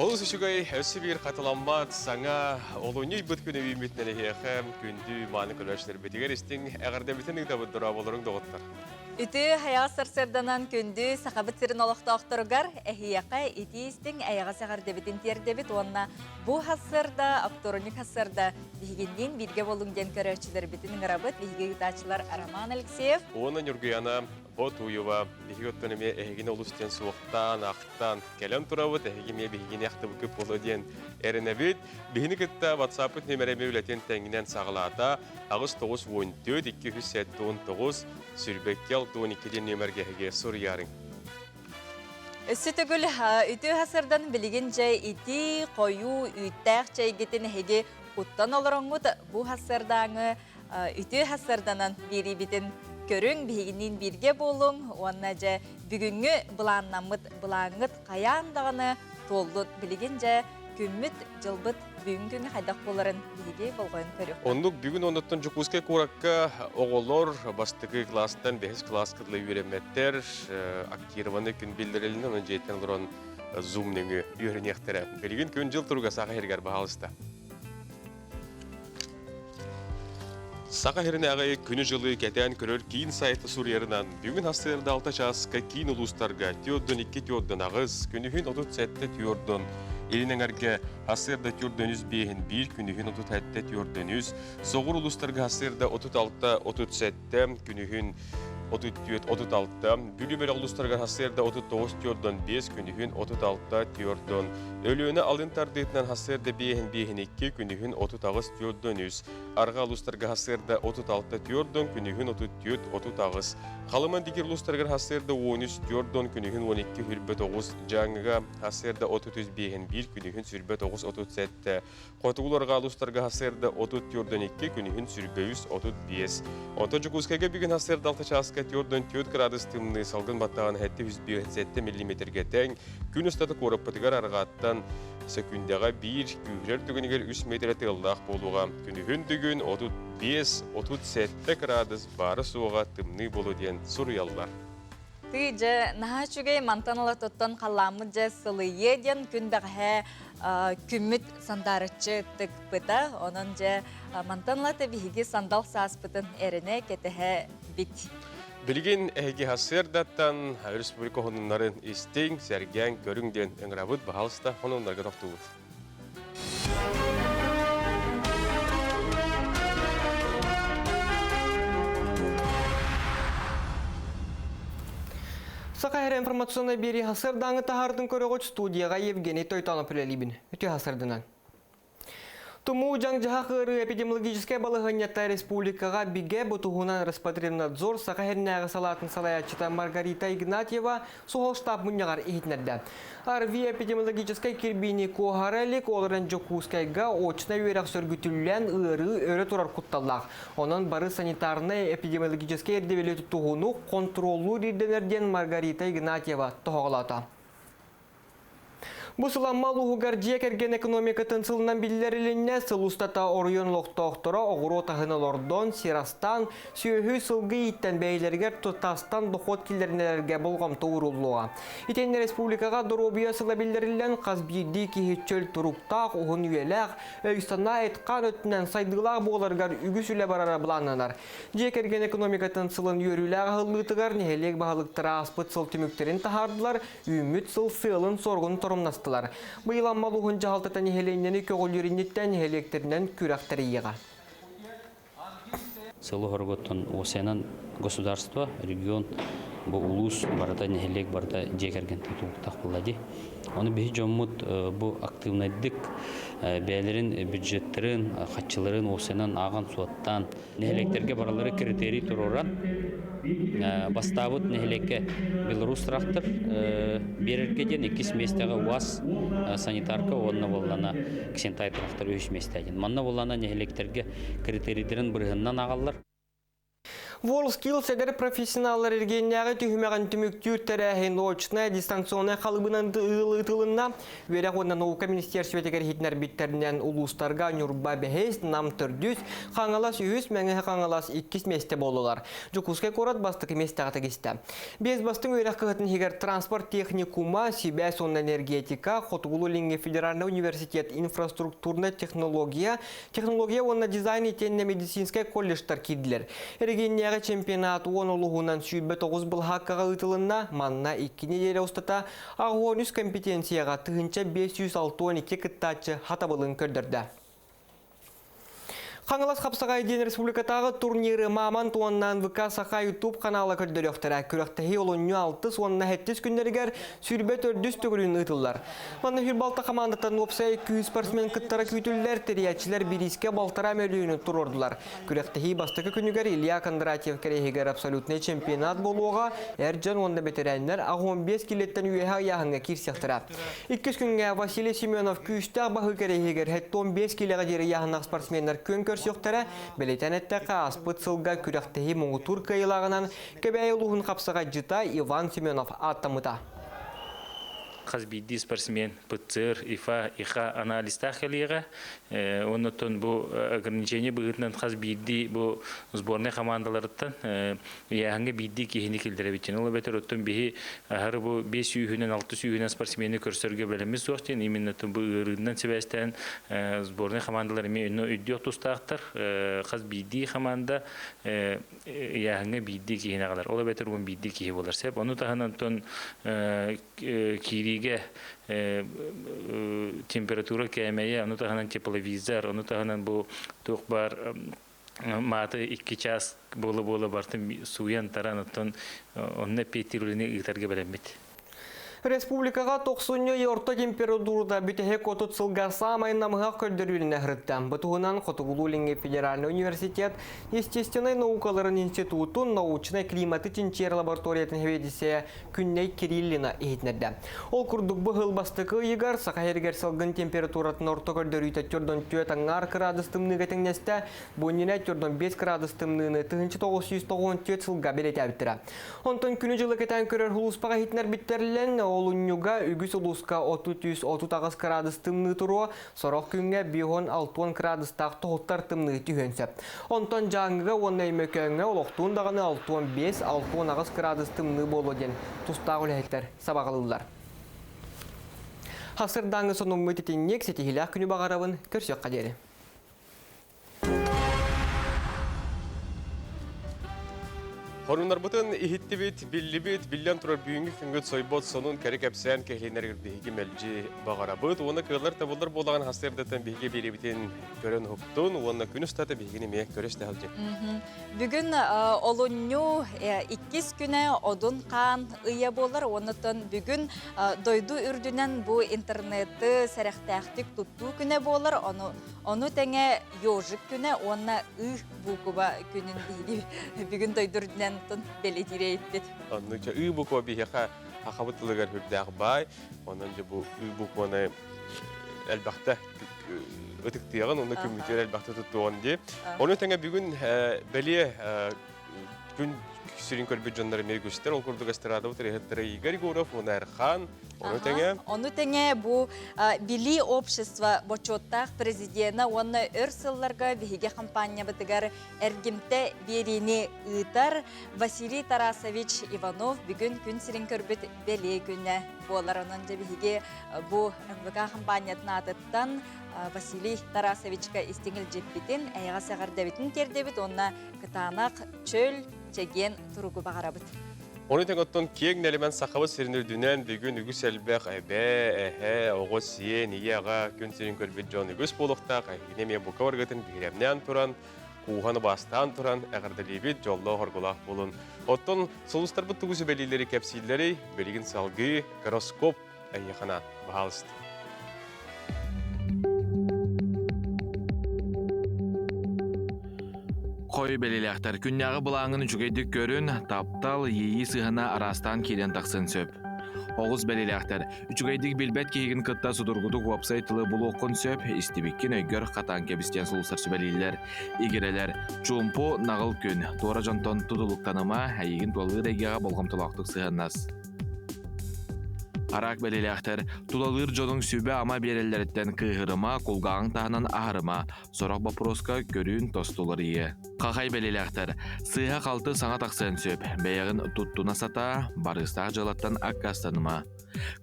Ол сүшігай өсі бір қатыламмат саңа олуны бұд күні бейметнелі хеқем күнді маны көрәшілер бетігер істің әғардабетінің да бұддыра болырың доғыттар. Үті хаяға сарсарданан күнді сақабыт сірін олықта оқтырығар әхияқа еті істің әяға сағардабетін тердебет онына бұ хасырда, актороник хасырда бігінден бірге болуңден көрәшілер бетінің ғарабыт бігігі ғытачылар Роман Алексеев. Оның үргияна Бот уйыва бігіттініме әйгіне ұлыстен суықтан, ақтан кәлем тұрабыт, әйгіме бігіне ақты бүкіп болу ден әрінәбет. Бігіні күтті WhatsApp-ыт нөмірәме үләтен тәңінен сағылата, ағыз 9-14-279 сүрбеккел 12-ден нөміргеге сұр ярың. Өссі түгіл үті хасырдан білген жай иті қойу үттәқ чайгетін әйге ұттан олырыңғыд бұ хасырдаңы үті хасырданан бері бітін көрің бейгінен бірге болуң, онына жа бүгінгі бұлаңыт қаяндағыны толлыт білген жа күмміт жылбыт бүгінгі қайдақ боларын бейге болғайын көрік. Ондық бүгін оныттың жүкізге көракка оғылыр бастығы кластан 5 класс кыдлы үйреметтер актированы күн білдірелінің оның жеттен ұрын зумныңы үйренектері. Білген күн жыл тұруға саға ергер бағалысты. Сақа херіне ағай күні жылы кәтән көрір кейін сайты сұрерінан бүгін хастырда 6 часқа кейін ұлыстарға түйордың 2 түйордың ағыз, күнігін 30 сәтті түйордың. Елінің әрге хастырда түйордың 1 күнігін 30 сәтті түйордың. Соғыр ұлыстарға хастырда 36-30 сәтті күнігін 36. Бүлі бәрі ұлыстарға хастырда 39 түйордың 5 күнігін 36 түйордың. Өліөні алын тардығытынан хастырда 5-2 күнігін 30 түйордың. Арға ұлыстарға хастырда 36 түйордың күнігін 30 Қалыман дегер ұлыстарға хастырда 13 түйордың күнігін 12-9. Жаңыға хастырда 35 күнігін 9-37. Қотығыларға ұлыстарға хастырда 30 түйордың 2 күнігін 35. Онты жүкізкеге бүгін хастырда 6 часқа түйордың 4 градус тымны салғын баттаған әтті 157 мм-ге тәң. Күн ұстаты қорып бұтығар арғаттан секундяға 1 күйрер түгінігер 3 метр тылдақ болуға. Күнігін түгін 35-37 градус бары суға тымны болу ден сұр Тыйжы, наға чүгей мантанала тоттан қаламы жа сылые ден күндіғі күмміт сандарычы түк бұта. Оның жа мантанала табиғі сандал сааспытын әріне кетіғі бит. Білген әйге хасырдаттан республика хонунларын істең, сәрген, көріңден өңірабыд бағалыста хонунларға тоқтуғыд. Сақайыр информационный бері хасырдаңы тахардың көріғыч студияға Евгений Тойтанов үлелейбін. Өте хасырдынан. Туму жаңжаға қыры эпидемиологическая балығынетті республикаға биге бұтығынан Роспотребнадзор сақайырнағы салатын салаячыта Маргарита Игнатьева соғыл штаб мұнығар ехетнерді. Арви эпидемиологическай кирбини коғарелік олырын жоқускайға очына өйрақ сөргітілілен ұры өрі тұрар құтталлақ. Оның бары санитарны эпидемиологическай ердевелі тұтығыну контролу риденерден Маргарита Игнатьева тұғылата. Бұл сыламмал ұғығар жекерген экономика тынсылынан білдеріліне сылустата орыйын лоқтоқтыра оғыру тағыналордон, Сирастан, сүйөхі сылғы иттен бәйлергер тұтастан дұқот келдерінелерге болғам тұғырылуға. Итен республикаға дұробия сыла білдерілен қазбейді кейтчөл тұруқтақ, ұғын үйеләқ, өйстана әйтқан өттінен сайдылақ боларғар үгісілі барара бұланынар. Жекерген экономика тынсылын үйеріләғ ғылытығар нехелек бағылықтыра аспыт сыл түміктерін тахардылар, үміт сыл сылын сорғын тұрымнасты. Бұйылан малуғын жағалтатан ехелейнені көгілдерінеттен ехелектерінен күрақтары еға. Сылы ғырғыттың осенан государство, регион, бұл улус барда нехелек барда жекерген тұтуқтақ болады. Оны бейі жоммыд бұл активнайдық бәлерін, бюджеттерін, қатшыларын осенан аған суаттан нехелектерге баралары критерий тұроран бастабыт нехелекке Белорус трактор берергеден 2 местегі УАЗ санитарка онына болана кішентай трактор 3 местеген. Манна болана нехелектерге критерийдерін бірғыннан ағалар. WorldSkills эдер профессионаллар ергенняғы түйімеғін түміктүр тәрәхін очына дистанционная қалыбынан ытылынна вере қонна наука министерсветегер хитнер биттерінен улустарға нүрба бәхес нам түрдүс қаңалас үйіс мәңі қаңалас 2 месте болулар. Жүкуске корат бастықы месте ағыты кесті. Без бастың өйрек қығытын хигер транспорт техникума, себе сон энергетика, Хотугулу Линге федеральный университет инфраструктурная технология онна дизайн етенне медицинская колледжтар киділер. Ергенняғы чемпионат 10 олуғынан сүйбе 9 бұл хаққаға ұтылынна, манна 2 неделе ұстата ағуонүс компетенцияға тұғынша 562 кіттачы хатабылын көрдірді. Қаңылас қапсағай ден республикатағы турниры маман туаннан ВК Сақа YouTube каналы көрдері өқтірі. Көріқтіғи олуынны 6 онына 7 күндергер сүрбе 400 түгілін ұтылар. Манна фирбалта командаттан опсай 200 спортсмен кыттара күйтілілер, терiyatçiler біріске балтара мөліуіні тұр ордылар. Көріқтіғи бастықы күнігер Илья Кондратьев керейгер абсолютный чемпионат болуға, әржан онда бетерәнлер 15 килеттен үйеға яғынға кирсектіра. 2 күнге Василий Семенов күйістіғ бағы керейгер 15 килеға дері яғынақ спортсменлер көн көрсөктөрө белетенетте кааспыт сылга күрәктеһи моңутур кыйлагынан кебәйылуһун капсага жыта Иван Семенов аттамыта. Қазбиди спортсмен ПЦР, ИФА, ИХА анализта хелига. Оннотон бу ограничение быгытнан қазбиди бу сборный командаларыттан яңга бидди кихини килдиребитин. Ол бетер оттон бихи ахыр бу 5 сүйүнөн 6 сүйүнөн спортсмени көрсөргө белемиз соқтен именно бу ырынан себестен сборный командалар мен өйдө тустактар қазбиди команда яңга бидди кихине калар. Ол бетер бу бидди кихи болар. Сеп ону таханан тон кириге температура кемeye, onu tahanan тепловизор, onu tahanan bu tuğbar matı 2 час bolu bartın suyan taranıtın onunla petirulini ıtarga belemmet. Республикаға 90 орта температурада бүтәһе котут сылга самайын намыға көрдіріліне ғырыттан. Бұтығынан Хотугулу Линге федеральный университет естественной наукаларын институтын научной климаты тинчер лабораториятын хеведесе күнней Кириллина ехетнерді. Ол күрдік бұғыл бастықы егар сақайыргер сылғын температуратын орта көрдірүйті түрден 4 градус тымныға теңнесті, бұніне түрден 5 градус тымныны 1994 сылға белет әбіттірі. Онтын күні жылы кетен көрер хұлыспаға хетнер біттерілен Олунюга үгіс ұлысқа 30-30 градус тымны тұруы, сорық күнге 5-6 градустақ тұғыттар тымны түйенсеп. Онтан жаңыға онай мөкөңге олықтуын дағаны 6-5-6 градус тымны болу ден тұстағы үләйттер сабағылылар. Хасырдаңы соның мүтетіннек сетихілі күні бағарабын көрсек қадері. Хорунар бутын ихиттибит, биллибит, биллен турар бүйінгі күнгөт сойбот сонун кәрі кәпсән кәхленер бігі мәлжі бағарабыт. Оны кылар табылар болаған хастырдатын бігі беребітін көрін хуптун, оны күн ұстаты бігіні ме көресті әлжі. Бүгін олуню 2 күні одун қан ұя болар. Онытын бүгін дойду үрдінен бұл интернетті сәрәқтәқтік тұтту күні болар. Оны тәңе ежік күні, оны бұқыба күнін дейді. Бүгін дойду үрдінен белетире еттет. Onun için bu kobi haka hakabatlılar hürdağ bay. Onun için bu konu elbette ötüktüğün onu kümütür elbette tuttuğun diye. Onun için bugün belli gün sürün körbü canları mevcutlar. O kurdu gazetelerde oturuyor. Igor Gorov, onu Erhan. Onu tenge bu Bili общество бочоттақ президента оны өрсылларға вихиге компания бітігер әргімті беріне ұйтар Василий Тарасович Иванов бүгін күн сирин көрбіт беле күні болар. Оның вихиге bu МВК компаниятын атыттан Василий Тарасовичка истеңіл жеппетін әйға сағар дәбетін тердебіт, онына кытанақ чөл чеген тұруғы бағарабыт. Onu tengoton kiyek nelimen sakavı serinirdiğinden bir gün ügüs elbek oğuz siye niyaga gün senin körbet john ügüs bolukta yine bu kavargatın biremnen turan kuğanı bastan turan ağırdalibit jollo horgulak bolun. Otton solustar bu tugusu belirleri kapsilleri belirgin salgı karoskop ayyakana bahalısın. Қой белелектер күннәғы бұлаңын жүгейдік көрін, таптал, ейі сығына арастан келен тақсын сөп. Оғыз бәлеләқтер. Үчігайдық білбәт кейгін кытта судыргудық веб-сайтлы блоккон сөп, истибиккен өйгөр қатан кебістен сұлысар сөбәлейлер. Игерелер, чумпу нағыл күн, туара жонтон тудылықтаныма, әйгін туалы дайгаға болғамтылақтық сығаннас. Арак бәлеләқтер, тулалыр жонын сөбе ама берелереттен кыйғырыма, кулғағын тағынан ағырыма, сорақ бапроска көрін тостулар ие. Қақай бәлеләқтер, сыйға қалты саңа тақсын сөп, бәйіғін тұттуна сата, барыстақ жалаттан аққастаныма.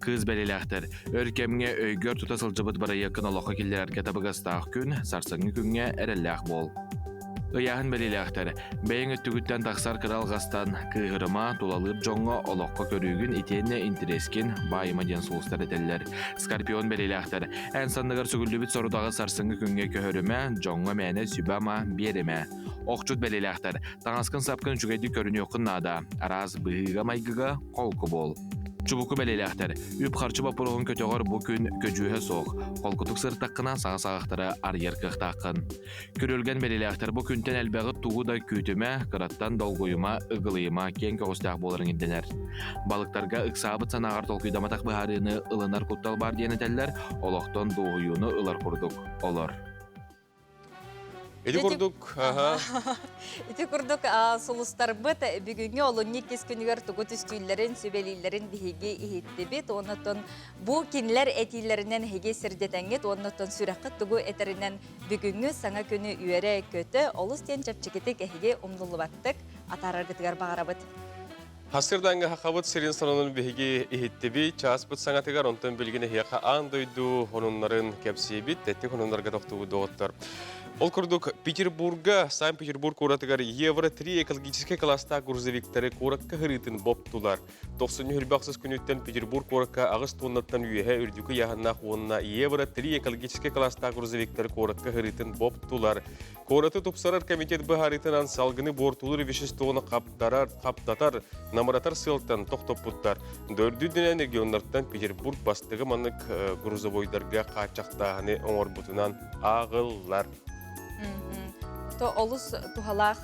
Кыз бәлеләқтер, өркемге өйгөр тұтасыл жыбыт бары якын олаққа келдерерге табығастақ күн, сарсыңы күнге әрелләқ бол. Ыяғын бәлеләқтер, бәйін өттігіттен тақсар кыралғастан кыйғырыма тулалыр жоңға олаққа көрігін итенне интерескен байыма ден сұлыстар етелер. Скорпион бәлеләқтер, ән сандығыр сүгілдібіт сорудағы сарсыңы күнге көхіріме, жоңға мәне сүбама береме. Оқчут бәлеләқтер, таңасқын сапқын жүгейді көріне оқын нада, араз бұғыға майгыға қолқы бол. Чубуку бәлеләқтер, үп қарчы бапырығын көтеғар бұ күн көжуге соқ, қолқытық сыртаққына саға-сағақтары арьер қықтаққын. Көрілген бәлеләқтер бұ күнтен әлбәғі туғы да күйтіме, қыраттан долғойыма, ұғылыйыма кен көғыстақ болырын едінер. Балықтарға ұқсабыт санағар толқүйдаматақ бұхарыны ылынар құттал бар денетелер, олықтан доғыюны ылар құрдық, олар. Эти курдук, ага. Ити курдук сулустар быт бүгүнгө олонни кес күнүгөр тугут үстүйлөрүн сүбелилерин биһиги ихиттибит. Онотон бу кинилер этилеринен хеге сирдетеңет, онотон сүракка тугу этеринен бүгүнгө саңа күнү үйөрө көтө олус тен чапчыкетик эхиге умдулубаттык атараргытыгар багарабыт. Хасырданга хакабыт сирин сонунун биһиги ихиттиби, чааспыт саңатыгар онтон билгине хияка андойду хонуннарын кепсибит, тетти хонуннарга токтугу доғыттар. Ол курдук Петербурга, Санкт-Петербург куратыгар Евро-3 экологический класста грузовиктары куракка хырытын боптулар. 90 бақсыз күнүттен Петербург куракка агыс тоннаттан үйеге үрдүкі яғанна хуонна Евро-3 экологический класста грузовиктары куракка хырытын боптулар. Кораты тупсарар комитет бахарытынан салгыны бортулыр веществоны қаптатар, намаратар сылтан тоқтопуттар. Дөрдүдінен регионлардан Петербург бастығы манық грузовойдарға қачақтағыны оңор бұтынан ағылар. То олус тухалах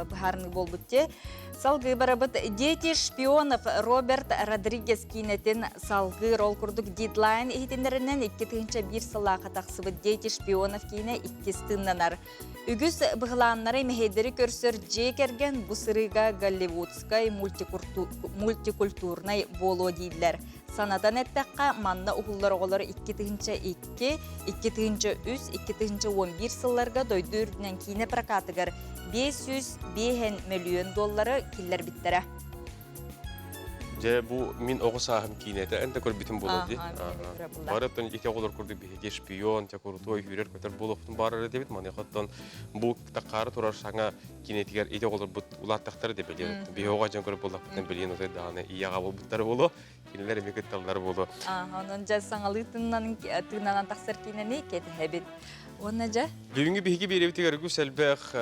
бахарны болбутте. Салгы барабыт дети шпионов Роберт Родригес кинетин салгы рол курдук дедлайн ихтинеринен 2-1 сылаqa тақсыбыт дети шпионов кине 2 стыннанар. Үгіз бұғыланнары мехедері көрсөр жекерген бұсырыға голливудскай мультикультурнай болу дейділер. Санадан әттәққа манна ұғылар оғылары 2-2, 2-3, 2-11 сылларға дойды үрдінен кейіне прокатығыр 500 миллион доллары келер біттері. Же бу мин оғыс ағым кейінеті, әнді көр бітім болады. Барыптан ете оғылар көрді бейге шпион, той үйрер көтер болуқтың барыры дебет, маны қаттан бұл таққары тұрар шаңа кейінетігер ете оғылар бұт ұлаттақтары деп білген. Бей оға жан көріп болдақ бұттан білген өте дағаны ияға бұл бұттары болу, кейінелер емекет талдар болу. Оның жа саңалы тыңнанан тақсыр кейінені кеті әбет. Оны жа? Бүгінгі бейге беребетігер күс әлбәқ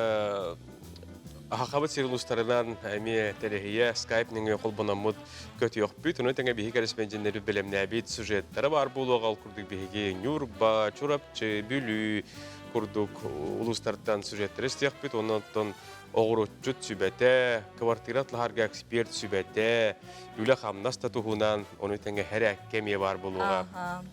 Ахабыт сирилустарынан әме телехия скайпныңы қолбанамыд көті өкпіт. Оны тәңе бейге кәріспенженлері білемнәбет сюжеттері бар болуға күрдік бейге Нюрба, Чурапчы, Бүлі күрдік ұлыстардан сюжеттері істеқпіт. Онын оғырутчут сүбәті, квартиратлығарға эксперт сүбәті, үлі қамнаста тұхынан оны тәңе әр әккеме бар болуға.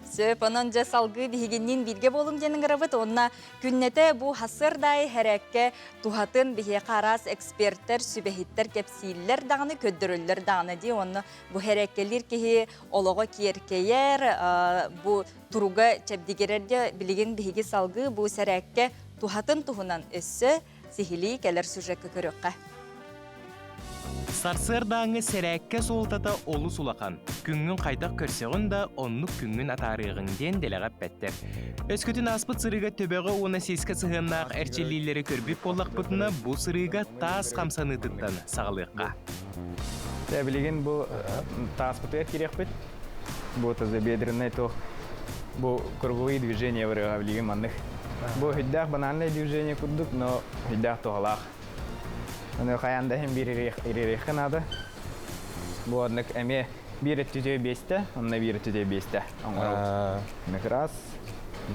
Сөп, онын жа салғы бейгеннен бірге болым денің ғырабыт. Онына күннеті бұ хасырдай әр әкке тұхатын бейге қарас эксперттер, сүбәхеттер, кепсейлер дағыны, көддірілер дағыны де. Оны бұ әр әккелер кеге олығы керкейер, бұ тұруға чәбдегерерде білеген бейге салғы бұ әр әкке тұхатын тұхынан өссі сихили келер сюжетке көрөккә. Сарсырдаңы сәрәккә солтата олу сулақан. Күңгін қайтақ көрсеғін да онлық күңгін атарығын ден делеғап бәттер. Өскөтін аспыт сырыға төбеғі оны сеске сығыннақ әрчелейлері көрбіп болақ бұтына бұл сырыға тас қамсаныдықтан сағылыққа. Білеген бұл таспытыр керек бет. Бұл тазы бедріннай тоқ. Бұл круговые движения вырыға білеген мандық. Бұл хүддақ бананлай движение күрдік, но хүддақ тоғалақ. Оны қаянда hem bir irereken adı. Bu adlık eme bir tütüye beste, onunla bir tütüye beste. Раз,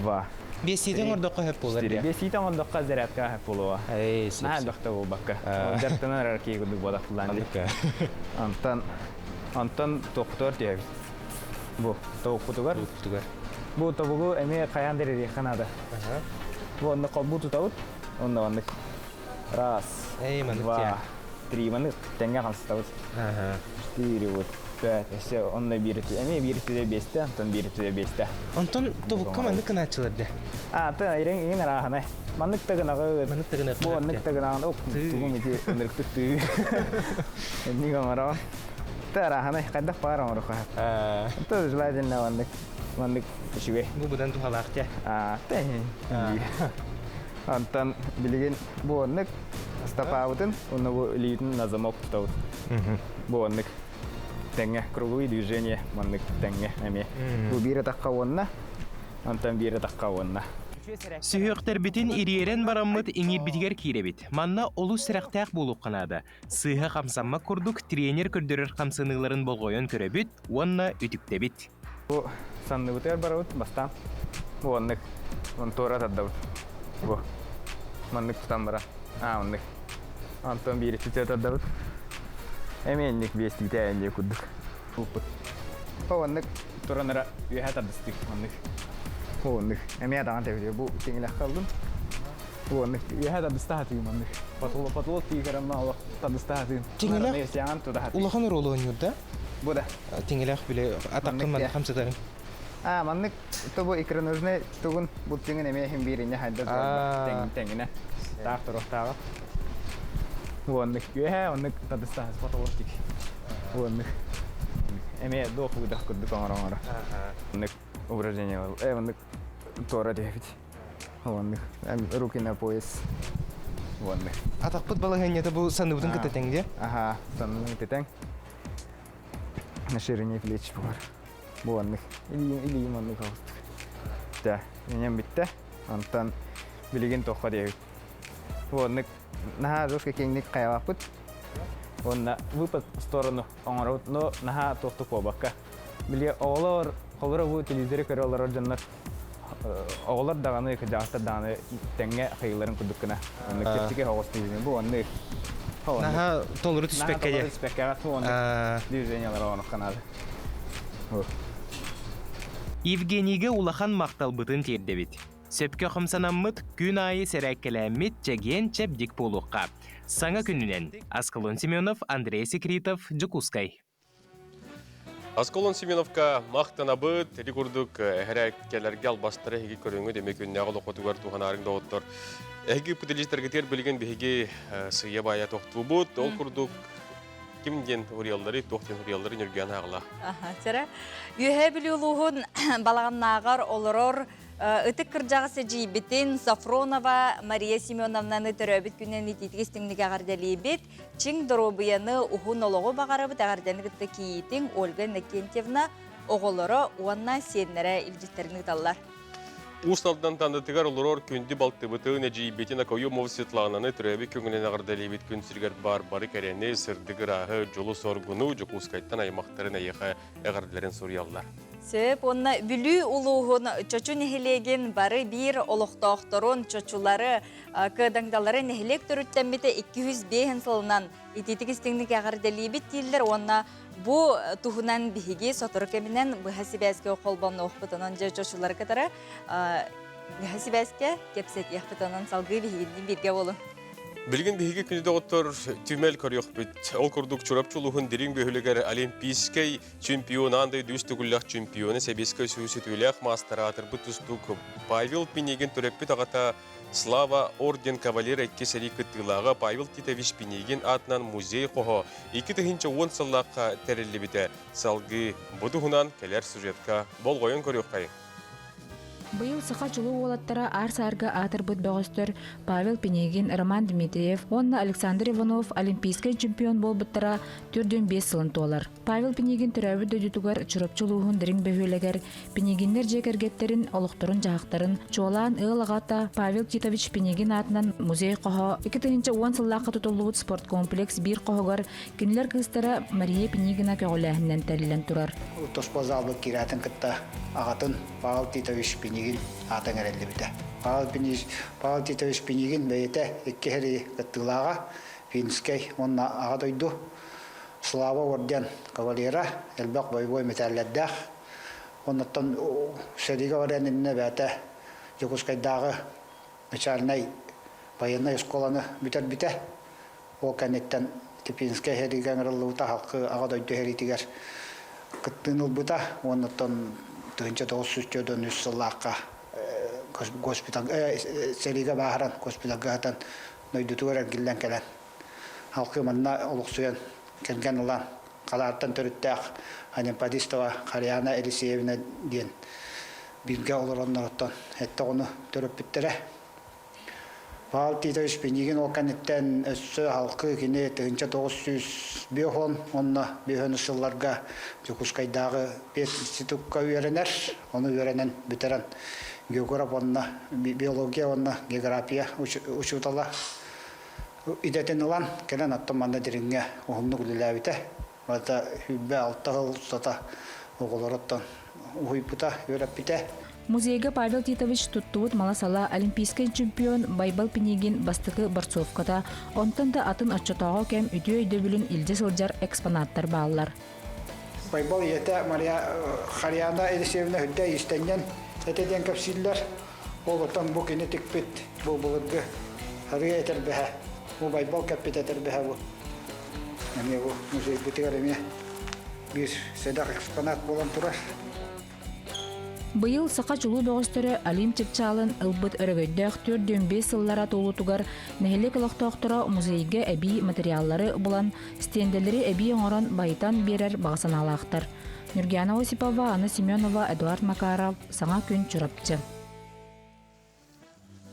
два. Бесиден ордоққа хеп болар. Бесиден ордоққа зарядка хеп болуа. Nah, доқта бұл баққа. Дәрттен араркей күдік бодақ бұланды. Антан доктор деп. Бу тоук путугар. Бу тобугу эме каян дери ханада. Бу онны колбу тутаут. Онны. Раз. Два. Три маны тенге калстабыз. 4 вот. 5. Все, онны бирти. Эме бирти де 5-те, антон бирти де 5-те. Онтон тобукка маннык каначыларды. Та ирең араханы. Маннык тагынагы. Бу оннык тагынагы ок. Тугум ити өндөрктүк түү. Эми гамара. Та араханы кайда пара орха. Та желательно маннык ишүе. Бу будан тухалакча. Антон билген бу оннык стапаутын, оны бу литин назамок тутаут. Бу оннык теңе круговые движения, маннык теңе эми. Бу бире такка онна, антон бире такка онна. Сүйөктер битин ириерен бараммыт иңир битигер киребит. Манна олу сырактак болуп канады. Сыйга камсамма курдук тренер көрдөрөр камсыныгларын болгойон көрөбүт, онна үтүктебит. Бу санны бутер барабыт бастан. Бу оннык, он тора таддабыт. Бу маннык тутан бара. Оннык. Антон бире тутер таддабыт. Эменник бестик тәйінде күддік. Оннык тұраныра үйә тадыстық. Оннык. Әме адаған тәуде. Бұл теңілек қалдым. Оннык. Үйә тадыста хатығым. Патолог тейгерімна олық тадыста хатығым. Теңілек? Улахан ролы ойнур да? Бұл да. Теңілек біле атаққын маны қамсатарын. Маннык тұбы икренөзіне тұғын бұл теңін әме хем беріне хайда теңіне. Тақ тұрақ тағы. Оннык үйә, оннык тадыста хас патологтик. Оннык. Әме доқ бұдақ күрдік оңыр-оңыр. Оннык упражнение был. Оннык тора дебит. Оннык. Руки на пояс. Оннык. Атақпыт балағанеті бұл санды бұдың кітетен де? Санды кітетен. На ширине плеч бар. Бұл оннык. Илиім оннык ауыстық. Да, менен бітті. Антан білеген тоққа дебит. Оннык. Наха жестко кеңдік қайалақ бұд. Онна выпад в сторону оңырауд, но наха тоқты қобаққа. Білге оғылар, қолыры бұл телевизоры көрі олар оржанлар. Оғылар дағаны, жағыстар дағаны тәңге қайыларын күдіккіна. Онны кептіге оғыз телевизоры. Бұл онны. Наха толыры түспекке де? Наха толыры түспекке ғат. Бұл онны телевизориялар оғынық қанады. Евгенийге улахан мақтал бұтын тердебет. Сөпке қымсанаммыт күн айы сәрәккеләммет жәген чәбдік болуққа. Саңа күнінен Аскалон Семенов, Андрей Секретов, Джукускай. Аскалон Семеновка мақтанабыт, рекордук әрәккелерге албастыры әге көріңі демек үнне ағылы қотуғар туғанарыңда оттыр. Әге пүтелестерге білген бігеге сүйе бая тоқту бұд, ол күрдук кимден ұриялары, тоқтен ұриялары нүрген ағыла. Сәрі, үйе білі ұлығын балағаннағар олырор Ытык кыржағысы жейбітін Сафронова Мария Семеновнаны түрөбіт күнен итетігістіңдігі ағарделейбет, чың дұробыяны ұғын олығы бағарыбыт ағардені күтті кейетін Ольга Накентьевна оғылыры уанна сенлері үлдеттерінің талар. Усналдан тандытыгар олорор күнді балтыбытын жейбетін Акоюмов Светлананы түрөбі күңінен ағарделейбет күн сүргер бары кәрені сырдығыр ағы жолы соргуну Жокускайттан аймақтарын аяға ағардыларын сұрыялар. Сөп, онна бүлі ұлуғын чочу нехелеген бары бір олықтақтырын чочулары кыдаңдалары нехелек түріттенбеті 205 сылынан итетігістіңдік ағарделейбет дейілдер. Онна бұ тұғынан бігі сотыры кемінен бұхасибәске қолбамны оқпытынан чочулары кітары бұхасибәске кепсет еқпытынан салғы бігінден бірге болу. Білген бейге күнді оттыр түмел көріқ бүт. Ол күрдік чурапчылығын дерің бөхілігер олимпийскай чемпион, андай дүстігілләқ чемпионы сәбескі сөйсетіләқ мастаратыр бұт тұстық Павел Пенеген түреппет ағата Слава орден кавалер әкке сәрі күттіліға Павел Титович Пенеген атынан музей қоғы 2-10 сыллаққа тәрілі біті салғы бұдығынан кәлер сюжетка бол ғойын көріқ қай. Быйыл сыха чулу олаттара арсарга атырбыт бөгөстөр Павел Пенегин, Роман Дмитриев, онна Александр Иванов олимпийский чемпион болбыттара түрден 5 сылын толар. Павел Пенегин түрәбі дөдітугар чурап чулуғын дырың бөхөлегер, Пенегиннер жекергеттерін, олықтырын жағықтарын, чуалан ылағата Павел Титович Пенегин атынан музей қоға, 2-10 сыллаққа тұтылуыт спорт комплекс бір қоғығар, кенілер кыстара Мария Пенегина кәғіләхінен тәрілен тұрар. Тоспозалбы киратын кытта ағатын Павел Титович Пенегин атын әрелді біті. Павел Титович Пенегин бәйеті еккері кыттылаға Финскай онна аға дойду. Слава орден кавалера, әлбәқ бойбой металләддәқ. Оннаттан Серига варенинне бәті Якутскайдағы начальный военный школаны бүтер-біте. Ол кәнеттен Тепинская хериган рылуыта халқы ағадойды херитигер кыттыныл бұта. Оннаттан 1900-ден үс сыллаққа госпитал Серига бағаран госпиталға атан нойдутуғар әргілден кәлен. Халқы манна олықсуян кәнген ұлан қаларттан түріттәқ Анемпадистова Қарияна Елисеевна ден бирге олыраннар оттан. Әтті оны түріп біттірі. Павел Титович Пенигин ол кәнеттен өссі халқы кені 1900 бейхон, онна бейхон ұсылларға Якутскайдағы 5 институтқа үйеренер. Оны үйеренен бітерен географ, онна биология, онна география учутала. Идетен ұлан кәлен аттан манда дерінге оғымны күліләбіті. Вата хүббе алтағыл ұстата оғыларыттан ұйпыта үйеріп біте. Музейге Павел Титович туттуут маласала олимпийский чемпион Байбал Пенигин бастыкы борцовката, онтан да атын отчетоға кем үтө-өйдө бүлін илде сылжар экспонаттар баалар. Байбал ете Қарияна Елисеевна хүдді истенген әтеден көпсілдер. Ол отан бұл кені тікпет, бұл бұлырғы хария етер бәхі. Бұл Байбал көппет етер бәхі бұл. Әне бұл музей бұтығар әме бір седақ экспонат болан тұрар. Быйыл сақа чулу бөғістері Алим Чепчалын ылбыт өрігөйдәқ 4-5 сыллара толутугар нәхелек ылықтақтыра музейге әбей материаллары болан стенделері әбей оңыран байтан берер бағсаналақтар. Нургиана Осипова, Анна Семенова, Эдуард Макаров, саңа күн чұрапчы.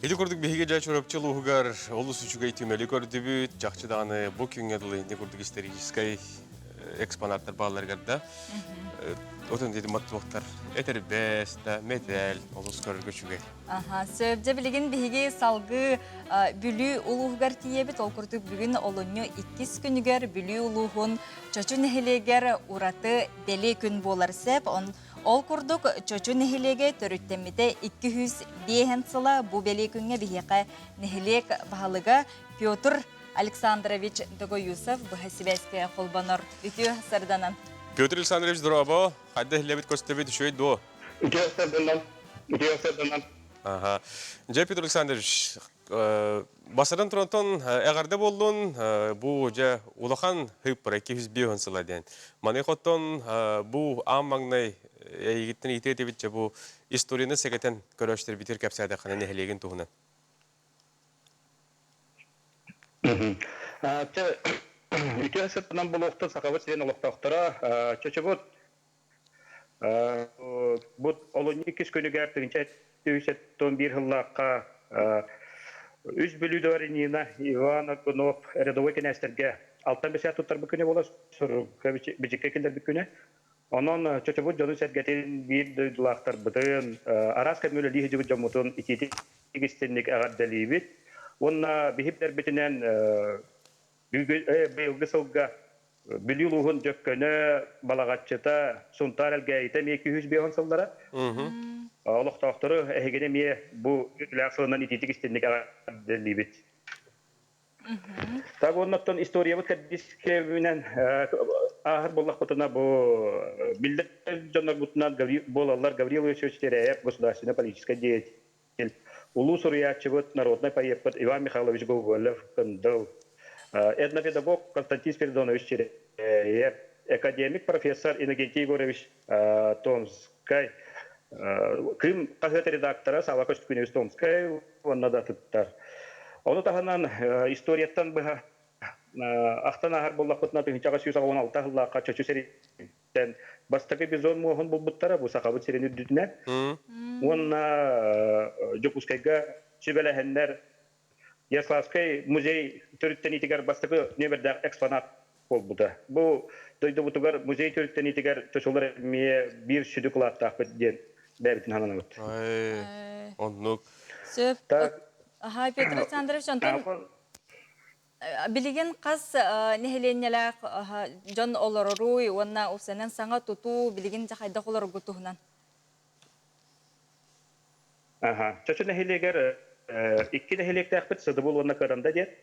Еді көрдік бейге жай чұрапчы луғығар олыс үшігей түймелі көрдібі, жақчыдағаны бұл күнгеділі не көрдік историческай экспонаттар бағаларғарда. Отын деді маттылықтар, әтір бәсті, метәл, олыс көріргі үшігей. Сөбде білген бейге салғы бүлі ұлығығар тиебіт, ол күрдік бүгін олыны 2 күнігер бүлі ұлығын чөчі нәхелегер ұраты дәлі күн болар сәп, ол күрдік чөчі нәхелеге төріттеміде 205 сыла бұл бәлі күнге бейеқі нәхелек бағалыға Петр Александрович Догоюсов бұхасибәске қолбаныр үтіу сарданан. Петр Александрович, здорово. Хадда хлебет костебет еще и до. Ага. Жа Петр Александрович, басардан тұрантон әғарды болдың, бұл жа улахан хыппыр 205 сыладен. Маны қоттон бұл ам маңнай егіттін итетебет жа бұл историяны сәкетен көріштер бітер кәпсәді қаны нәхелеген тұғынан. Үтө сыртынан бұл оқты сақавыт сирен олықтақтыра. Чөчі бұд олыны кес көнігер түгінші 211 жыллаққа үз бүлуді аренина Ивана Гунов рядовой кенестерге 65 тұттар бүкіне бола бүжікке келдер бүкіне. Онын чөчі бұд жоны сәргетен бір дөйділақтар бұдын арас кәмөлі лихі жүгіт жамутын итеті егістенлік ағар дәлейбет. Онна бейіптер бітінен бейілгі сылға бүлі луғын жөккөні балағатчыта сұнтар әлге етем 205 сылдара. Олықтақтыры әйгене ме бұл үләқсылынан итетік істендік әділейбет. Так, оннаттан история бұд кәдіске менен ағыр болақ бұтына бұл білдер жанар бұтынан болалар Гаврил Өсөстері әйіп государственная политическая деятель. Улу Сурьячы бұд народный поеппыд Иван Михайлович Гоголев кындыл. Этнопедагог Константин Спиридонович Череев, академик профессор Иннокентий Егорович Томскай, Крым газеты редактора Сава Костюкиневич Томскай, он надо туттар. Оны тағынан историяттан бұға ақтан ағар боллақ бұтына түгіншаға сүйіс ағуын алтағыллаққа чөчі сереттен бастағы бизон мұғын бұл бұттара бұл сақабыт серені дүтіне. Онына Жокускайға шебеләхендер Яславский музей төріттен етігер бастығы нөмірді экспонат бол бұда. Бұл дойды бұтығар музей төріттен етігер төсілер мие бір шүді құлаттақ бәдден бәбітін хананы бұд. Оннық. Сөп, Петр Александрович, онтан білеген қас нәхеленеләк жон оларуруй, онна ұсанен саңа тұту білеген жақайдақ олар ғұтуғынан? Чөчі нәхелегер İki nehelekte akbet sıdı bol ona karanda diye.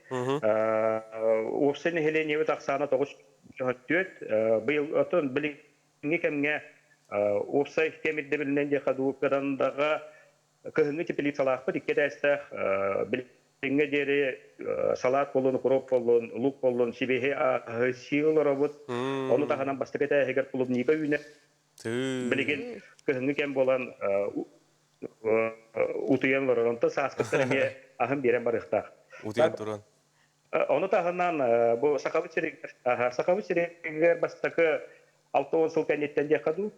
Ofse nehele nevet aksana toğuş diyet. Bu yıl otun bilingi kemge опсай кемирде билинен же каду карандаға кыһыңы типили салаақпы дикке дәстәх билинге дери салат болун, кроп болун, лук болун, сибеhe сиылар обут. Оны таханан бастыкета хегер клубника үйне билеген кыһыңы кем болан утуянлар онта саскыттарыме ахым берен барыхтах. Утуян туран. Оны таханан бу сакабы черегер бастакы 6 сыл кәнеттен де қаду.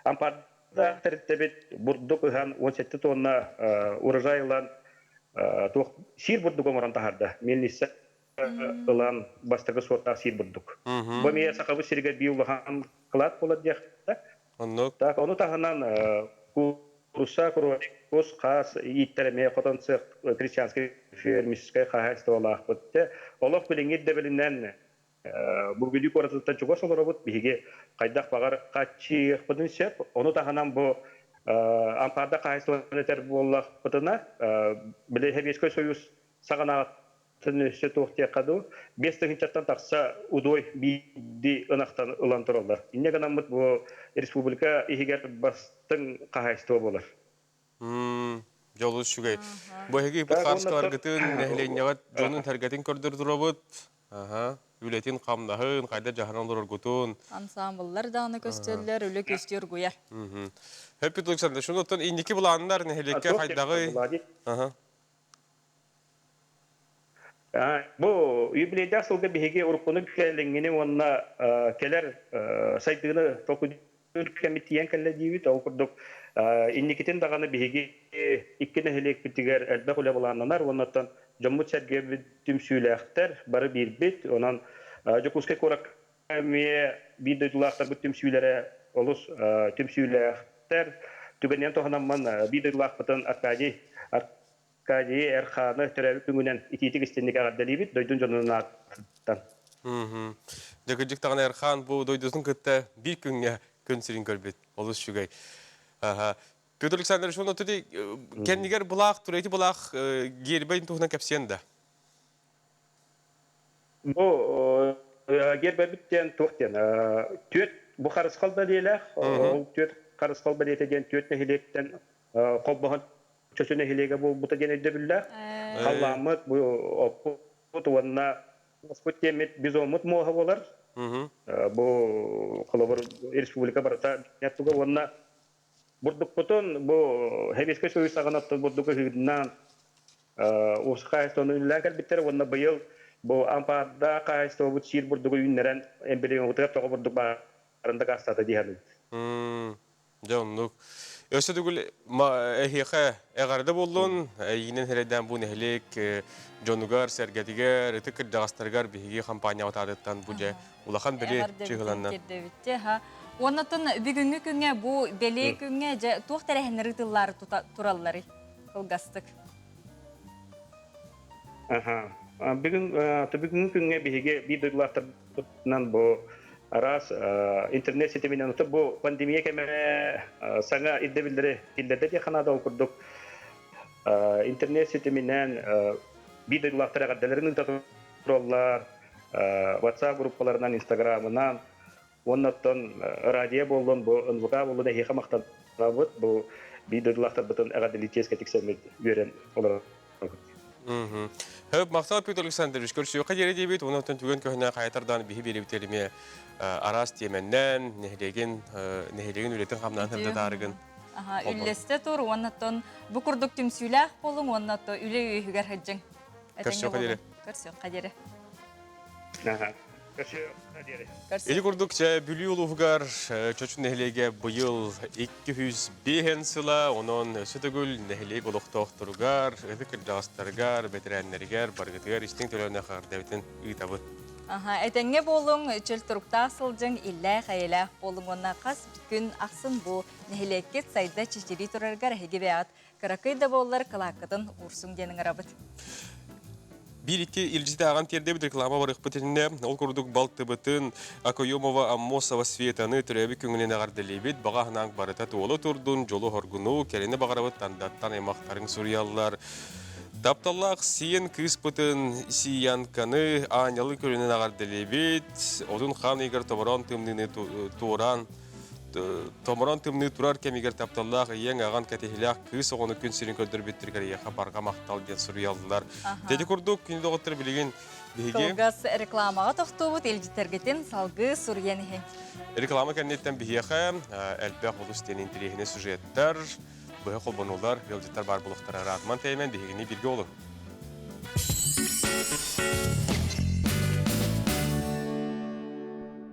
Ампарда тәріттебет бұрдық ұған 17 тонна урожайлан сир бұрдық омыран тахарда. Мелнесі ұлан бастығы сорта сир бұрдық. Бұл мейе сақабы сирге бейулыған қылат болады деқті. Оны тағынан Руса, Курварикос, Қас, Иттәріме, Қотансық, Крестьянский фермерская хозяйство олақ бұтты. Олақ біліңет де білінен Бүгүлүк оратылтан чуга солор бут биге кайдак багар качы кудун сеп ону таханан бу ампарда кайсылатер боллак кудуна биле хебескө союз сагана төнөсө тохте каду 5 тыгынчаттан такса удой биди ынактан ылантыралар иннегенан бу республика игер бастын кайсылы болар жолу шугай бу хеги бу карскалар гытын нехленягат жонун таргатын көрдөр турабыт Үлетин қамдағын, қайда жағынан ұрыр күтін. Ансамбллар дағыны көстелер, үлі көстер көйер. Хөппет Александр, шunu оттан индеки бұланындар нәхелекке қайдағы? Бұ юбилейді асылғы бігеге ұрқыны кәлінгені онына кәлер сайтығыны тоқыдыр кәметтейен кәлі дейбіт, ол күрдік индекетін дағаны бігеге ikki нәхелек бітігер әлбә құлы бұланынар, оннаттан Жоммут сәрге бүтім сөйләқтер, бары бір бет, онан Жокускай корак әме бір дөйдулақтар бүтім сөйлері олыс түм сөйләқтер, түгенен тоғанаман бір дөйдулақ бұтын Аркадий әрқаны түрәбі күңінен итетік істендік ағаддалі бет, дөйдun жонын аттан. Дөкіджік тағын әрқан бұл дөйдузын күтті бір күнге күн сірін көрбет, олыс шүгай. Петр Александрович, onu dedi, kendiler bulak, türeyti bulak, gerbeyin tuğuna kapsayan da. Bu gerbebitten tuğten, tüet bu karıskal balıyla, tüet karıskal balıyla tüet nehilekten kolbağın çözü nehilege bu da gene edebilirler. Kallamıt bu tuğanına Господь темет безумут моға болар. Bu kalabar Respublika barata nettuga onna Бурдук потон бу хебеске союз саганатты бурдук хиднан ус кайстон үлләгәр биттер онна быел бу ампарда кайсто бу сир бурдук үннәрен эмбелең утырып тагы бурдук барында гастата диһәле. Жонлук. Өсө дүгүл эхиха эгарда болдун, йинен хередән бу нехлек жонугар сәргәтигәр, тикер дагастаргар биһиге компания атадыттан бу же улахан беле чыгыланна. Оннатын бүгінгі күнге бұл беле күнге туқ тәрәхінері тыллары тураллары қылғастық. Бүгінгі күнге бігі бейдірлақтарынан бұл арас интернет сетеменен ұтып бұл пандемия кәмәрі саңа иддебілдері тілдерді де қанада оқырдық. Интернет сетеменен бейдірлақтар ағаддаларының тураллар, WhatsApp группаларынан, Instagram'ынан, Оннаттан радио болдон, бу НВК болдон эхиха мактан бут, бу бидырлактар бутун агадилитеске тиксемет берен олар. Хөп мактал Петр Александрович, көрсө кадере дебит, оннаттан түгөн көһнө кайтардан бихи берип телеме арас теменнен нехлеген үлетин камнан хэмдэ тарыгын. Үллесте тур, оннаттан бу курдук түмсүлэх болун, оннаттан үле үйгөр хаджың. Көрсө кадере. Көрсө кадере. Eli kurdukça Bülü Uluğgar çocuğun nehlege bu yıl 205 sıla onun sütügül nehlege oluqtoqturgar, ödükür dağıstargar, betirenlerigar, bargıtıgar, iştin tölerine qar devitin ıtabı. Etenge bolun çöl turukta sılcın illa xayla bolun ona qas gün aqsın bu nehlege sayda çeşiri turargar hege beat, karakayda bollar kalakıdın ursun denin arabıt. Bir-iki ilcide ağan terde bir reklama var ıqbıtınne. Ol kurduk Baltıbıtın, Akoyomova, Ammosova, Svetanı, türebi küngüne ağardelebet, bağağınan barıta tuğulu turdun, jolu horgunu, kelini bağırabıt tandattan emaqtarın Suriyallar. Daptallaq siyen kıspıtın, siyen kanı, ağanyalı körüne ağardelebet, odun xan eger tobaran tümdini tuğuran, томорон тымны турар кемигер тапталлах ең аған кәтехилях кыз оғыны күн сирин көдір биттіргер еқа барға мақтал ден сұриялдылар. Теди күрдік күні доғыттыр білеген бігі. Толгас рекламаға тоқтуғыт елжітергетін салғы сүргенхе. Реклама кәннеттен бігі әлбәқ олыс тен интерехіне сюжеттер, бұғы қолбанулар, елжеттер бар бұлықтары ратман тәймен бігіне бірге олы.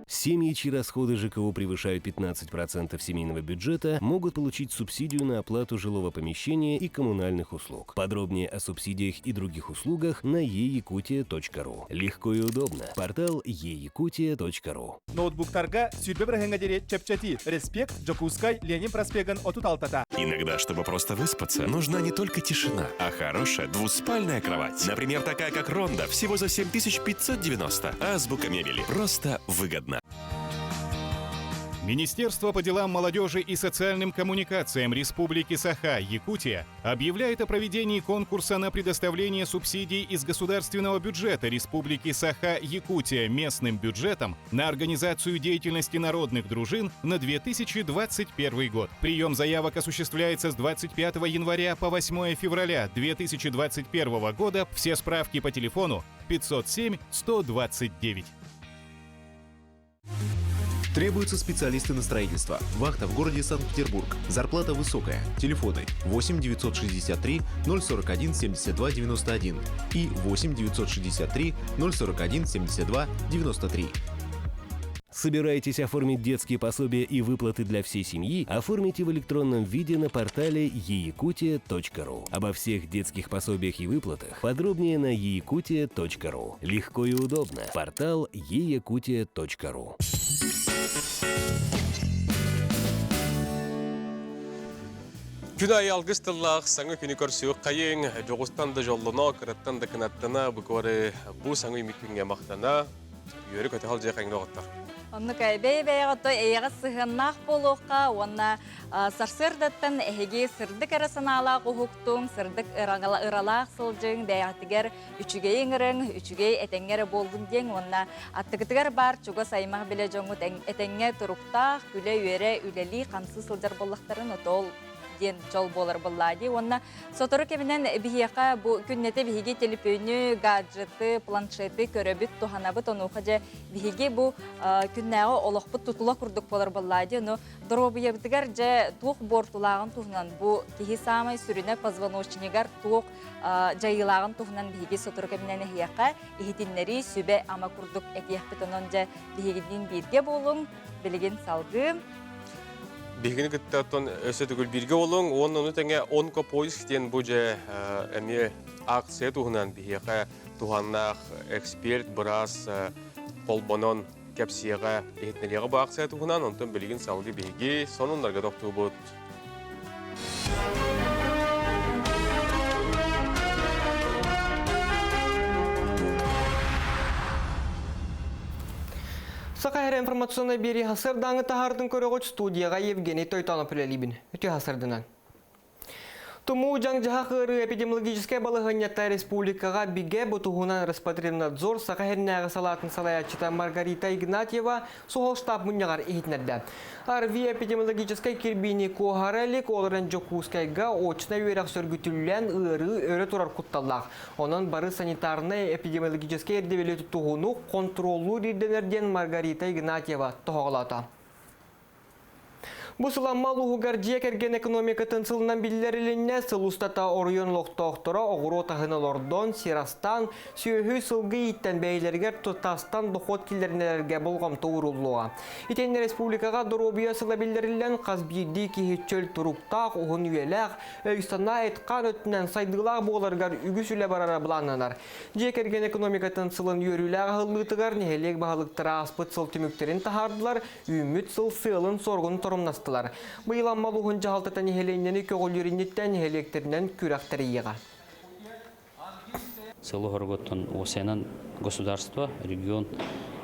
Семьи, чьи расходы ЖКО превышают 15% семейного бюджета, могут получить субсидию на оплату жилого помещения и коммунальных услуг. Подробнее о субсидиях и других услугах на eyakutia.ru. Легко и удобно. Портал eyakutia.ru. Ноутбуктарга сүрбе бірхенгадере чепчати. Респект, Джокускай, Ленин проспеган отут алтата. Иногда, чтобы просто выспаться, нужна не только тишина, а хорошая двуспальная кровать. Например, такая как Ронда, всего за 7590. Азбука мебели. Просто выгодно. Министерство по делам молодежи и социальным коммуникациям Республики Саха-Якутия объявляет о проведении конкурса на предоставление субсидий из государственного бюджета Республики Саха-Якутия местным бюджетом на организацию деятельности народных дружин на 2021 год. Прием заявок осуществляется с 25 января по 8 февраля 2021 года. Все справки по телефону 507-129. Требуются специалисты на строительство. Вахта в городе Санкт-Петербург. Зарплата высокая. Телефоны 8 963 041 72 91 и 8 963 041 72 93. Собираетесь оформить детские пособия и выплаты для всей семьи? Оформите в электронном виде на портале eyakutia.ru. Обо всех детских пособиях и выплатах подробнее на eyakutia.ru. Легко и удобно. Портал eyakutia.ru. Күн ай алғыстыллақ, саңы күні көрсеуі қайын, жоғыстан да жолына, қыраттан да кінаттана, бұл саңы үміккінге мақтана, үйері көті қал жайқаңды оғыттар. Онны кайбей бейғаттой эйға сығыннақ болуққа, онна сарсырдаттан әйге сырдық арасыналақ ұхуқтың, сырдық ыралақ сылжың, бейғатығар үчігей ыңырың, үчігей әтәңгері болдың ден, онна аттығытығар бар, чуға саймақ біле жоңғыт әтәңге тұрықтақ, күлі үйері үлелі қансы сылжар болықтарын отол ден жол болар боллади. Онна сотору кемінен бігеқа бұ күннеті бігеге телепөйні, гаджеты, планшеты көрөбіт туханабыт онуға же бігеге бұ күннәғы олықпыт тұтыла күрдік болар боллади. Дұрбы ебдігер же туқ бортулағын туғынан бұ кехи самай сүріне позвоночнигар туқ жайылағын туғынан бігеге сотору кемінен бігеқа ехетінлері сүбе ама күрдік әкияқпыт онын же бігегеден бірге болың, білеген салғы. Бігіні күттіғаттон өсі түгіл бірге олың, оны тәңе 10 поиск ден бұл же әме акция туғынан бігеға туғаннақ эксперт біраз қолбанон кәпсияға ехетнелеға бұл акция туғынан, онтын білген салғы біге сонындарға доқту бұд. Сақайыр информационный бері хасырдаңы тахардың көріғыч студияға Евгений Тойтанов үлелейбін. Өте хасырдынан. Туму жаңжаға қыры эпидемиологическая балығынятта республикаға биге бұтуғынан Роспотребнадзор Сақайырнағы салатын салаячыта Маргарита Игнатьева соғыл штаб мұнияғар ехетнерді. Арви эпидемиологической кирбини куахарелик олырын Джокускайга очна үйерек сөргүтіллен ыры өрі тұрар құтталлақ. Онын бары санитарный эпидемиологический ердевелі тұтуғыну контролу риденерден Маргарита Игнатьева тұғылата. Бұл сыламмал ұғығар жекерген экономика тынсылынан білдерілінне сылустата орыйын лоқтоқтыра оғыру тағыналордон, сирастан, сүйөхі сылғы иттен бәйлергер тұтастан дұқот келдерінелерге болғам тұғырылуға. Итенне республикаға дұробия сыла білдерілен қазбейді кейтчөл тұруқтақ, ұғын үйеләқ, өйстана әйтқан өттінен сайдылақ боларғар үгісілі барара бұланынар. Жекерген экономика тынсылын үйеріләғ ғылытығар нехелек бағылықтыра аспыт сыл түміктерін тахардылар, үміт сыл сылын сорғын тұрымнасты. Бұйылан малуғын жағалтатан ехеленнені көгілдерінеттен ехелектерінен күрәқтерейеға. Село Горготтон осенан государство, регион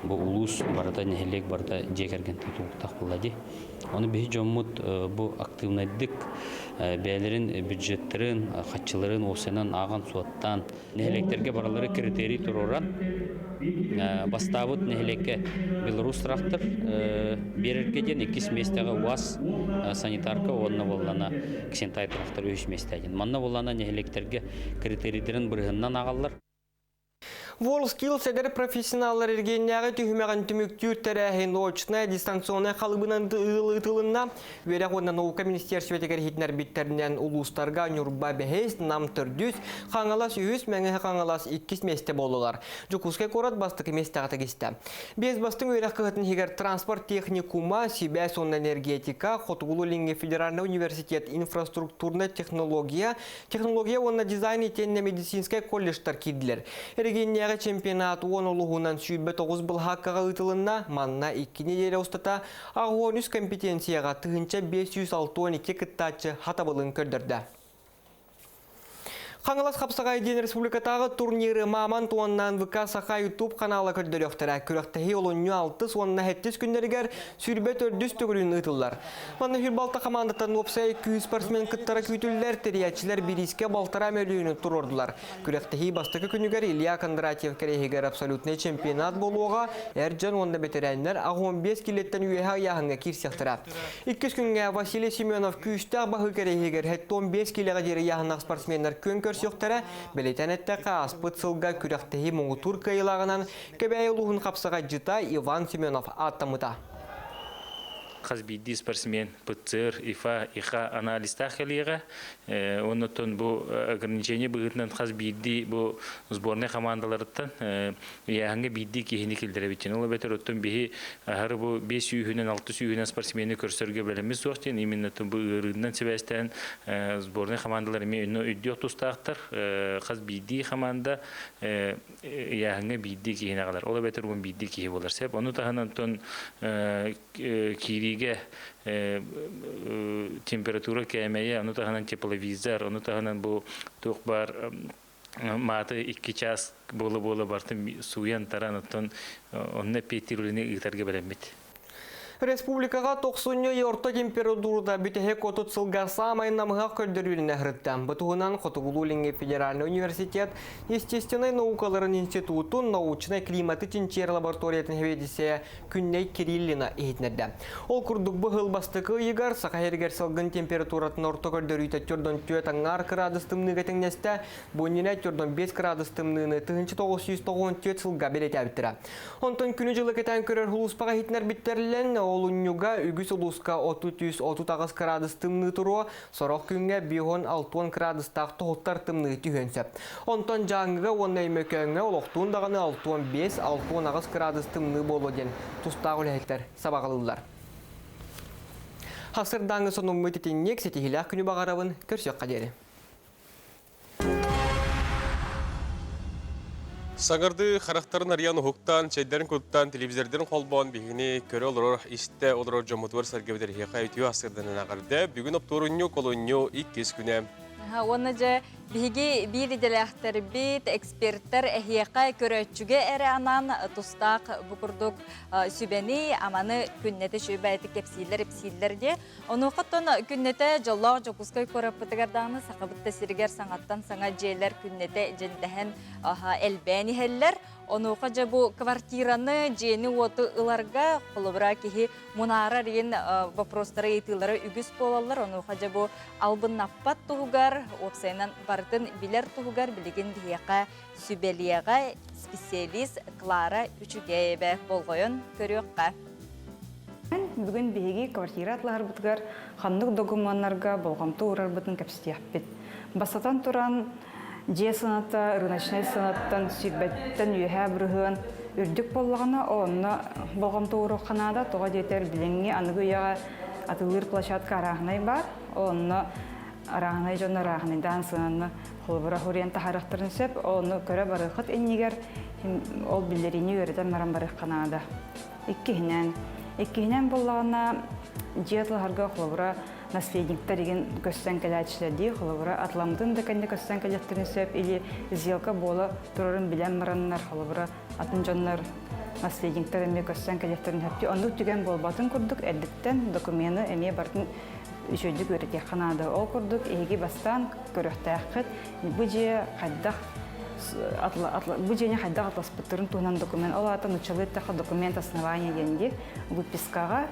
бу улус барда нехелек барда жекерген тутуктак буллади. Оны бихи жоммут бу активнайдык бәлерин бюджеттерин, хатчыларын осенан аган суаттан нехелектерге баралары критерий туруран бастабыт нехелекке Белорус трактор берерге ден 2 местеге УАЗ санитарка онна боллана кисентай трактор 3 местеген. Манна боллана нехелектерге критерийдерин бириннен агаллар. WorldSkills эдер профессионаллар ергенняғы түйімеген түміктүр тәрәхін очына дистанционный қалыбынан ытылынна верек онна наука министерсветегер хитнер биттерінен улустарға нюрба бәхейс нам түрдүс қаңалас үйіс мәңі қаңалас 2 месте болулар. Жукускай корат бастықы месте ағыта кесті. Без бастың өрек қығытын хегер транспорт техникума, себе сон энергетика, Хотугулу Линге федеральный университет инфраструктурная технология онна дизайн етенне медицинская колледжтар киділер. Ергенняғы чемпионат 10 улуғынан сүйбе 9 бұл хаққаға ұтылынна манна 2 неделе ұстата ағуанүс компетенцияға тұғынша 562 кіттатшы хатабылын көрдірді. Қаңылас қапсағай ден республикатағы турниры маман туаннан ВК Саха YouTube каналы көрдір өқтірі. Көріқтіғи олынны 6 онына 7 күндергер сүрбе 400 түгілін ұтылар. Манна фирбалта командаттан опсай 200 спортсмен кыттара күйтілілер, терiyatçiler біріске балтара мөліуіні тұр ордылар. Көріқтіғи бастықы күнігер Илья Кондратьев керейгер абсолютный чемпионат болуға, әржан онда бетерәнлер 15 килеттен үйеға яғынға кирсектіра. 2 күнге Василий Семенов күйістіғ бағы керейгер 15 килеға дері яғынақ спортсменлер көн көрсөктөрө белетенетте кааспыт сылга күрәктеһи моңутур кыйлагынан кебәйылуһун капсага жыта Иван Семенов аттамыта. Қазбиди спортсмен ПЦР, ИФА, ИХА анализта хелига. Оннотон бу ограничение быгытнан қазбиди бу сборный командаларыттан яңга бидди кихини килдиребитин. Ол бетер оттон бихи ахыр бу 5 сүйүнөн 6 сүйүнөн спортсмени көрсөргө белемиз соқтен именно бу ырындан себестен сборный командалар мен өйдө тустактар қазбиди команда яңга бидди кихини калар. Ол бетер бу бидди кихи болар. Сеп ону таханан тон кири температура кемeye, onu tahanan тепловизор, onu tahanan bu tuğbar matı 2 час bolu bartın suyan taranıtın onunla petirulini ıtarga belemmet. Республикаға 90 орта температурада бүтәһе котут сылгаса майнамыға көрдіріліне ғырыттан. Бұтығынан Хотугулу Линге федеральный университет естественной наукаларын институтын научной климаты тинчер лабораториятын хеведесе күнней Кириллина ехетнерді. Ол күрдік бұғыл бастықы егар сақайыргер сылғын температуратын орта көрдірүйті түрден 4 градус тымныға теңнесті, бұніне түрден 5 градус тымныны 1994 сылға берет әбіттірі. Онтын күні жылы кетен көрер хұлыспаға хетнер біттерілен Олунюга үгіс ұлысқа 30-30 градус тымны тұру, сорок күнге 5-6 градустақ тұғыттар тымны түйенсеп. Онтан жаңыға онай мөкөңге олықтуын дағаны 6-5-6 градус тымны болу ден тұстағы үләйттер сабағылылар. Хасырдаңы соның мүтетіннек сетихіләк күні бағарабын көрсек қадері. Саңырды қарақтарын арияны хуқтан, чайдарын көттан, телевизордарын қолбауын бігіне көрі олар істі олар жомытуар сәргевдер хеқа өтеу асырдының ағырды. Бүгін оптуырыню колонью 2 күні. Оны жа биги бириделяхтер бит эксперттер эхиэкка көрөчүгө эре анан тустак букурдук сүбени аманы күннете шүбайты кепсилер де. Оны каттан күннете жоллоо жокускай көрөппүтөгөрданы сакабытта сиригер саңаттан саңа жээлер күннете жендехен элбени хеллер. Onu kaca bu kvartiranı jeni otu ılarga kolubra kihi munara riyen vaprostara yetilara ügüs bolallar. Onu kaca bu albın nappat tuğugar, opsaynan bardın biler tuğugar biligin diyaka sübeliyaga spesialist Klara Üçügeyebe bolgoyon körüyokka. Bugün bihigi kvartiratlar butgar, xanlık dokumanlarga bolgamtu uğrar butun kapsitiyahbit. Basatan turan Же санатта, рыночный санаттан сүрбеттен үйәһә бүріғын үрдік болғана, онына болғам тоғыры қанада, тоға детер біліңге анығы үйәға атылыр площадка арағынай бар, онына арағынай жоны арағынайдан сынаны қолбыра хөрен тахарықтырын сөп, оны көрі барықыт әнегер ол білдеріне өретін маран барық қанада. Еккігінен болғана жетілғарға қолбыра наследниктер деген көстен кәләтшілерді, қолыбыра атламдың да кәнде көстен кәләттерін сөп, или зелка болы тұрырын білен мараннар, қолыбыра атын жонлар наследниктер эме көссен кәдеттерін хөпті. Онлық түген болбатын күрдік, әддіктен документы эме бартын үшөйдік өрете қанады. Ол күрдік, еге бастан көріқті әқіт, бұже қайдақ Бу жене хайдах атласпыттырын туһунан документ. Ол ата началый таха документ основания денди выписка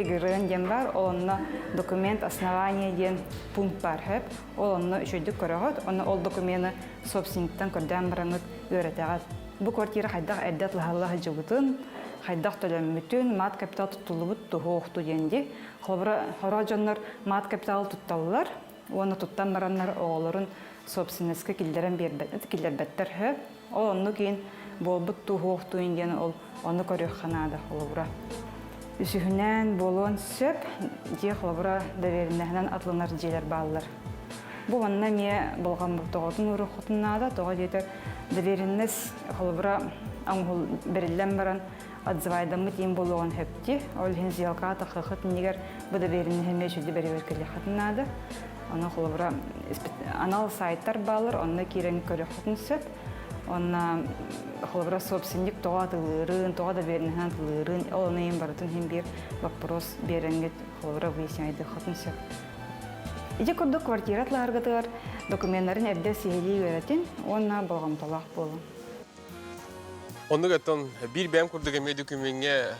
игрын ден бар. Онна документ основания ден пункт бар хэп. Онна үшөйдүк көрөгөт. Онна ол документы собственниктен көрдөн бараңыт өретегат. Бу квартира хайдах эддет лахаллах жыбытын, хайдах төлөмүтүн мат капитал туттулубут тухукту денди. Хора жоннор мат капитал тутталлар. Оны туттан бараннар оолорун собственностька килдерен килдербеттер хөп. Ол онну кейін болбут тухуктуин ден ол оны көрөк ханада холобура. Үсүхүнен болон сөп же холобура довереннен атланар желер баллар. Бу онна ме болган тоғотун урухутунада тоға жетер доверенность холобура аңгул берилен баран отзывайдамы тем болгон хөпти. Ол хин зиялка тахыхыт нигер бу довереннен мешүди береберкеле хатынада. Она холобра анал сайттар балыр, онна кирен көрөктүн сөп. Онна холобра собственник тоғатылырын, тоғада берінен тылырын, ол нейін барытын хем бир вопрос беренгет холобра выясняйды хатын сөп. Иде көрдік квартиратларғытығар документтарын әрде сейлей өретін, онна болғам толақ болу. Онны гаттон бир бәм көрдік әме документге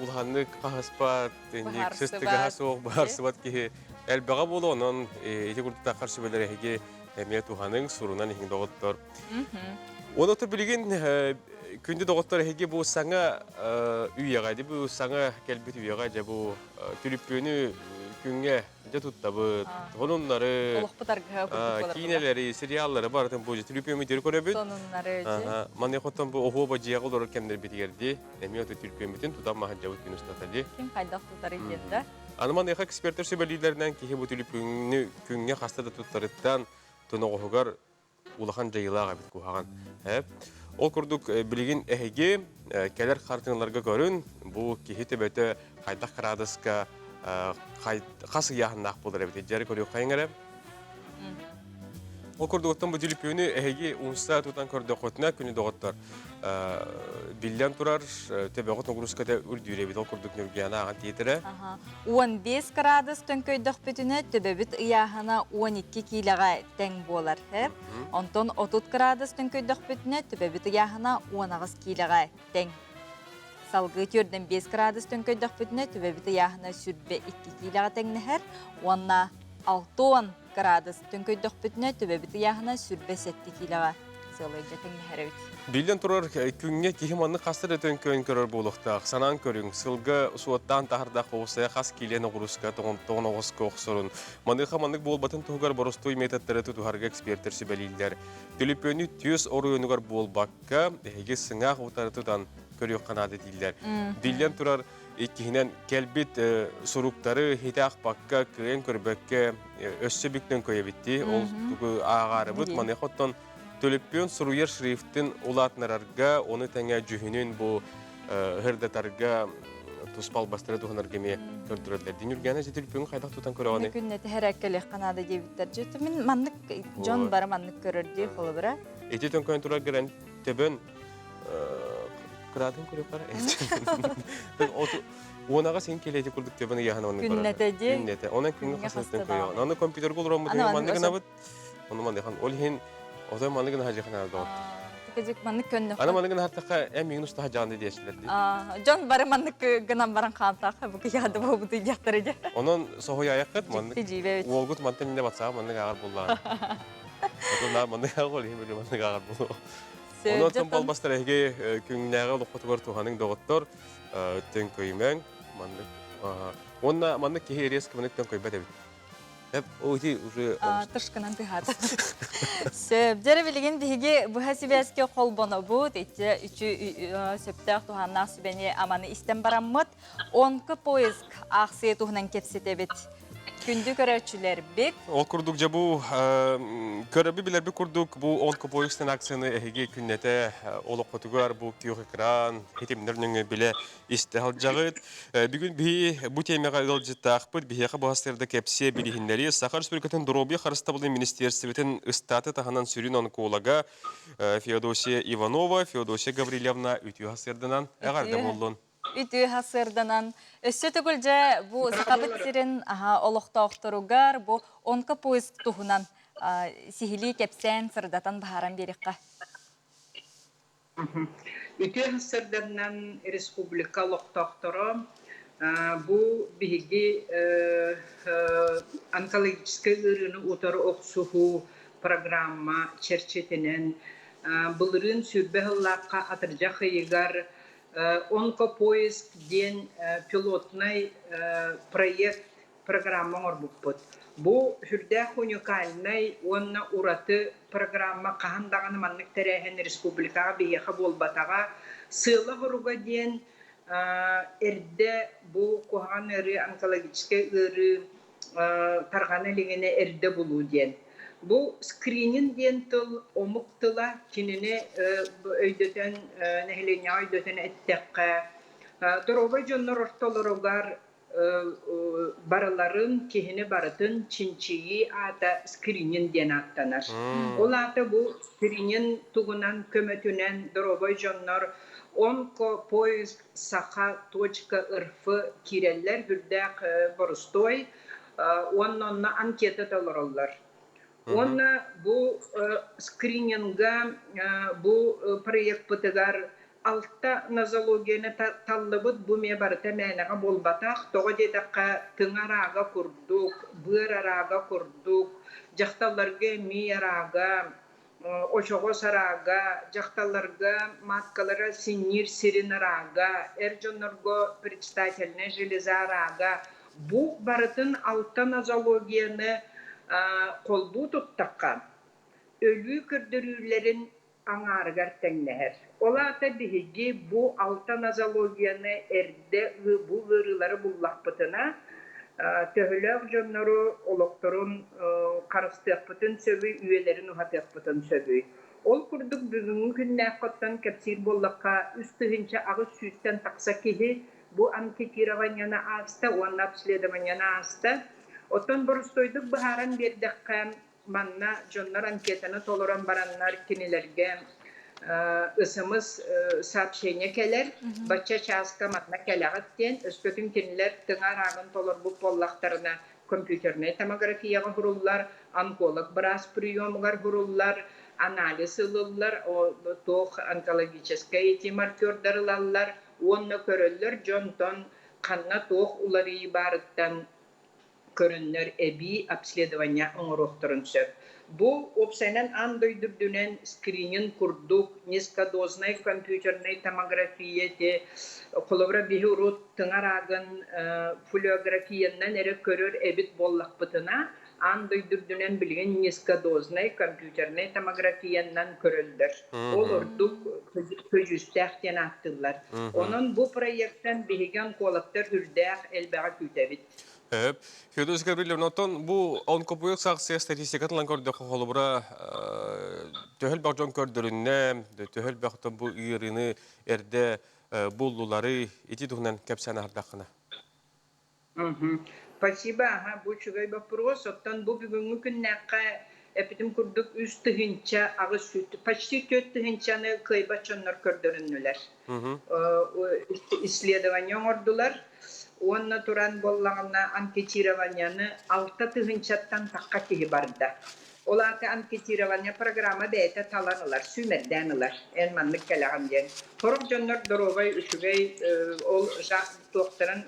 улханны қағаспат, сөстігі соқ бағарсыбат кеге әлбаға болу, онын еті күрдікті қаршы бөлері әге әме туханың сұрынан ең доғыттыр. Оны отыр білген күнді доғыттыр әге бұл саңа үйеғайды, бұл саңа кәлбет үйеғайды, бұл түліппені күнге де тұттабыд. Онынлары, кейінелері, сериаллары бар, бұл түліппені дер көребіт. Маны қоттан бұл оғуба жияғы олар кәмдер бетігерді, әме оты түліппені тұтам маған жауыт күн ұстатады. Кем қайдақ тұтар едді? Аныман эха эксперттер сөбәлиләреннән кихе бу түліп күнгә хастада туттарыттан тоноғығығар улахан жайылаға бит кухаган. Ол күрдік білеген әхеге кәлер қартыңларға көрін, бұл кихе төбәті қайдақ қырадысқа қасы яғыннақ болыр әбет. Жәрі көрі қайыңыр әбет. Ол көрдік оттан бұл түліп өні әхеге ұнса тұтан көрді қотына күні доғыттар. Билден тұрар төбәғыт нұғырысқада үлдүйір әбет. Ол көрдік нүргияна аған тетірі. 15 градус төнкөйдік бүтіні төбәбіт ұяғына 12 килаға тәң болар. Онтон 30 градус төнкөйдік бүтіні төбәбіт ұяғына 19 килаға тәң. Салғы түрден 5 градус төнкөйдік бүтіні төбәбіт ұяғына сүрбе 2 килаға тәңнігер. Онна 6 градус төнкөйдік бүтіні төбәбіт ұяғына сүрбе 7 килаға сылайда тәңнігер өт. Билден тұрар күнге кихиманны қастыры төнкөйін көрір болуқтақ. Санан көрің, сылғы суаттан тағырдақ оғысая қас келені ғұрысқа тоғын оғысқа оқсырын. Мандыға мандық болбатын тұғығар борыстой методтары тұтығарға эксперттер сөбәлейлер. Төліпөні түйіс орыйынығар болбаққа әге сыңақ ұтары тұтан көрі қанады дейлер. Билден тұрар еккігінен кәлбет сұруқтары хетақ баққа күйен көрбәкке өссі бүктен көйе бітті. Ол тұғы ағары бұд, мандыға оттан Төліппен сұруер шрифтін ұлатынарарға, оны тәңе жүхінен бұл ғырдатарға тұспал бастыры тұғынарға ме көрдірілдер. Денюргені же төліппен қайдақ тұтан көрі оғаны? Күннеті әр әкелек қанады дебіттер жүті. Мен маңнық, жон бары маңнық көрірді қолы бұра. Эти төнкөйін тұрар көрін төбін қырадың көрі қара? Онаға сен келеті күрдік төбін яғын оны көрі. Күннеті де? Күннеті. Оның күнге қасыныстың көйі оған. Оны компьютер қолыр Отой манлыгын хажыхын алды от. Текезик манлык көннө. Ана манлыгын хаттака эм миңнус та хажанды дешилерди. Жон бары манлык гынан баран кантак бу кияды бу бу дияктыр эже. Онон сохой аякыт манлык. Волгут мантен инде батса манлык агар буллар. Отона манлык агар хемеле манлык агар бул. Онон тон болбастар эге күнгнәгә лукотгор туханың доготтор төнкөймәң манлык. Онна манлык кехереске манлык төнкөйбә дебит. Оти уже тышкынан тыгат. Сөп жере билген биге бу хасибеске колбоно бу дече 3 септак туханнак сибене аманы истен бараммыт 10 поиск аксы тухнан кепсетебит. Күндү көрөчүлөр бек. Ол курдук же бу көрөбү билерби курдук бу онкопоюстан акцияны эһиге күннете олокотугар бу күйөк экран хитимнернүңө биле истехал жагыт. Бүгүн би бу темага ылжытаакпыт бияка баастырда кепсе билихиннери Саха Республикатын Дробия Харыстабылы министерствотын ыстаты таханан сүрүн онколога Феодосия Иванова, Феодосия Гаврилевна үтү хасырдынан агарды болдун. Үтү хасырдынан өссө түгүлже бу сакабытсирин олохтоохторугар бу онкопоиск тухунан сихили кепсен сырдатан бахаран берикка. Үтү хасырданан республика олохтоохтору бу биги онкологический ырыны утары оксуху программа черчетинен булырын сүрбехыллакка атыржа хыйыгар онкопоиск ден пилотный проект программа орбуппут. Бу хүрдэх уникальный онна ураты программа кахандаганы маннык терехен республикага бияха болбатага сыла хоруга ден эрде бу кухан ыры онкологический ыры тарганы лигене эрде булу ден. Bu screening dental omuktıla kinine öydöten nehlenya öydöten ettekka doroba jonlar ortolorugar baraların kihine baratın çinçiyi ata screening den attanar. Olata bu screening tugunan kömetünen doroba jonlar onkopoisk.saha.rf kireller hürdek borustoy onnonna anketa talorlar. Ona bu screeningga bu proyekt bıtıgar altta nazologiyana tallabıt bu mebarata menaga bolbataq toğa dedaqqa tыңaraga kurduk, bığaraga kurduk, jaqtallarga miyaraga, oşoğosaraga, jaqtallarga matkalara sinir sirinaraga, erjonlarga предстательная железараga bu baratın altta nazologiyanı kolbu tuttaqqa ölü kürdürülerin aŋargar teŋneher. Olata bihigi bu alta nazologiyanı erde bu gırıları bullaqpıtına töhülög jonnoru oloktorun karıstığpıtın söbü üyelerin uhatığpıtın söbü. Ol kurduk bugünkü günne qottan kapsir bollaqqa üstühinçe ağız süsten taqsa kihi bu anketiravanyana asta, o apsledavanyana asta. Oton borustoyduk baharan berdekka manna jonlar anketini toloran baranlar kinilerge ısımız sapşeğine keler, başça çaska matna kelagatten, öskötün kiniler tınar ağın tolor bu pollaktarına kompüterne tomografiya hurullar, onkolog bras priyomgar hurullar, analiz ılıllar, o toh onkologicheska markördarılallar, onna köröller jonton kanna toh uları ibarattan körünler ebi обследования оңорохторун сөп. Bu opsenen andoydurdünen screening kurduk, низкодозной компьютерной томография de kolobra bihurut tınaragın fluorografiyenden ere körür ebit bollakpıtına andoydurdünen bilgen низкодозной компьютерной tomografiyandan körüldür. Olurduk köjüstahten attılar. Onun bu proyektten bihigen kolaptır hürdağ elbağa kütebit. Феодосия Гаврилевна, отон бу онкопоюк сакция статистикатын лан көрдө холобура төһөл бакжон көрдөрүнне төһөл бактан бу үйрүнү эрде буллулары ити тухнан кепсана ардакына. Спасибо, bu чугай вопрос. Оттан бу бүгүнгү күннакка эпитим курдук үстүгүнчө агыс сүт, почти 4 тыгынчаны кыйбачоннор көрдөрүнүлөр. Исследование ордулар. Онна туран боллағына анкетированияны 6 тыгынчаттан таққа кеги барды. Олаты анкетирования программа бәйті таланылар, сүмерденілар, әнманлық кәліған ден. Хорық жонлар дұровай үшігей ол жақ тоқтырын,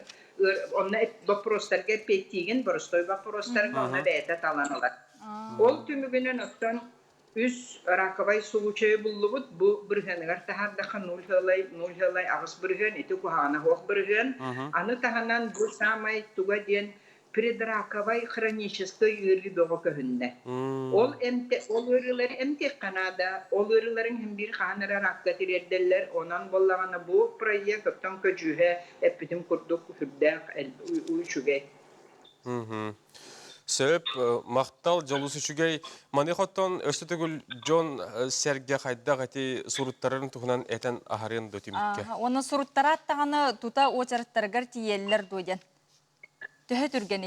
онна вопростарға петтеген, бұрыстой вопростарға онна бәйті таланылар. Ол түмігінен оттан үс рақывай сұлучай бұллығыд, бұ біргенігер тахардақа 0 хылай ағыс бірген, еті күхана хоқ бірген. Аны таханан бұ самай туға ден предраковай хронический үйірі доғы көхінне. Ол үйірілер әмтек қанада, ол үйірілерін хем бір қаныра раққа терерделер, онан болағаны бұ проект оптан көжуге әппітім күрдік күрдәқ үйшуге. Сөп, мақтал жолысы үшігей, манихоттон өстітігіл Джон Серге қайда ғати сұруттарын тұғынан әтен ағарен дөтімікке. Оны сұруттары аттағаны тута очарыттарғар тиелілер дөйден. Түхі түргені.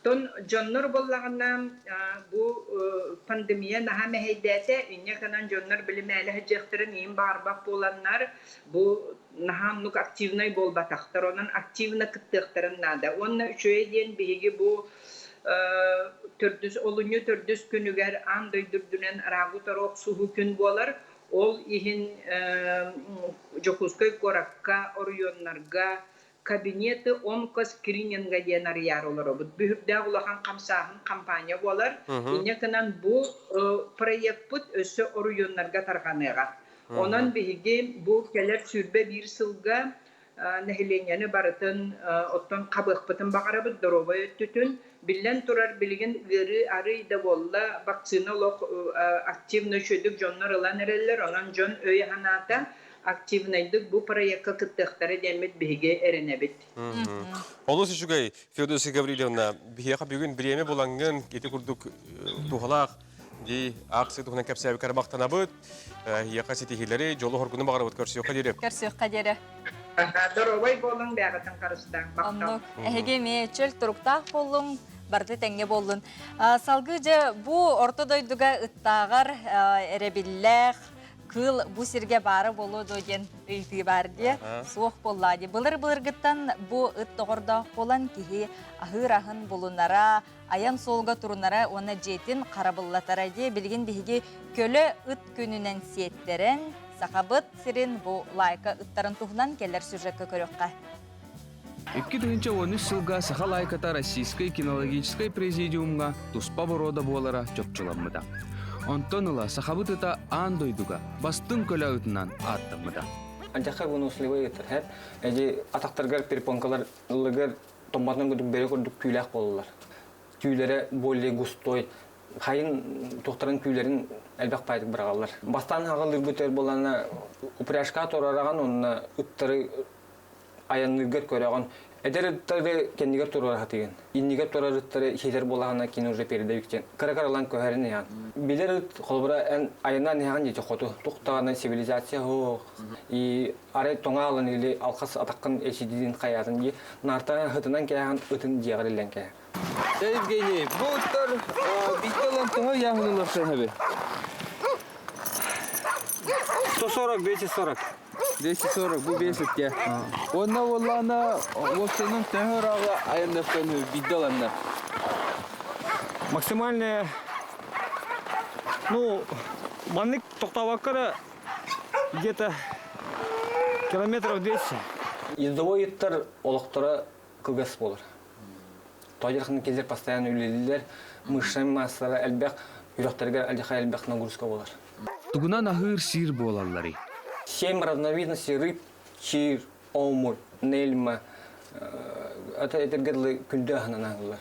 Тон Джоннор боллағына бұл пандемия наға мәхейдәті, үйне қанан Джоннор білімәлі хыджықтырын ең бағарбақ боланлар бұл наға активнай болбатақтар, onun активна кыттықтырын нада. Онна үшөе ден бейге бұл олыны түрдіс күнігер андай дүрдінен рағу тароқ суғы күн болар, ол ехін Жокускай коракка, орионларға, кабинеты онкос скрининга ден арияр олар. Бүхірді ұлақан қамсағын кампания болар. Инекінен бұл проект бұд өсі орионларға тарғаныға. Онан бейге бұл келер сүрбе бір сылға нәхиленияны барытын, оттан қабық бұтын бағарабы дұровай өттүтін. Билен турар билген вері арыйда болла вакциналог активно шөдік жоннар ылан әрелер. Онан жон өй ханата активнайдық бұл проектқа кыттықтары дәмет бейге әрінәбет. Олыс үшігей, Феодосия Гаврилевна, бейеға бүгін біреме болаңын кеті күрдік туғалақ, дей ақсы тұғынан кәпсәбі қармақтан абыт, еқа сетихилері жолы хоргуны бағарабыт көрсіуқа дері. Көрсіуқа дері. Дұровай болың бәғытын қарыстан. Әге ме чөл тұрықтақ болың, барды тәңге болың. Салғы жа бұл ортодойдыға ұттағар әребілләқ, кыл бу сирге бары болу дойген үйті бар де, суық болады. Бұлыр-бұлыргыттан бұ ұт тоғырда болан кейі ахыр-ахын болунара, аян солға тұрунара оны жетін қарабыллатара де, білген бейге көлі ұт күнінен сеттерін, сақабыт сирин бұ лайка ұттарын тұғынан келер сюжетке көріққа. 2013 жылға саха лайката Российской кинологической президиумға туспа борода болара чопчуламмыда. Онтоныла сахабытыта андойдуга бастың көлі ұтынан аттымыда. Анжаққа бұны ұсылығы етір. Әже атақтарғар перепонкаларлығыр томбатынан көдік бері көрдік күйләқ болылар. Күйлері болы густой. Қайын тоқтарын күйлерін әлбәқ пайдық бірағалар. Бастан ағылыр бұтер болана упряжқа торараған, онына ұттары аянлығыр көреген. Эдер ыттары кендигер турар хатыгын. Иннигер турар ыттары хетер болағына кейін уже передавиктен. Кыракаралан көһәрін ян. Билер ыт қолбыра ән айынан ян жете қоту. Туқтағаны цивилизация хоқ. И арай тоңа алын или алқас атаққын эшидидин қаятын де. Нартан хытынан кәяған ытын жеғырылен кәя. Евгений, бұл ыттар биттелен тоңа яғынылар шәхәбі. 140, 240. 240, бұл бесітке. Онна олана осының тәңір аға айындақтан биддаланна. Максимальная, маннык тоқтаваққара где-то километров 200. Ездовой еттер олықтары кылгас болыр. Тойырқын кезер постоянно үлелілер, мышын массары әлбәқ, үйрақтарға әлдеқа әлбәқ нагрузка болыр. Тугунан ахыр сир болалары. 7 разновидностей рыб, чир, омуль, нельма. Это гедлы күлдәхана нагылар.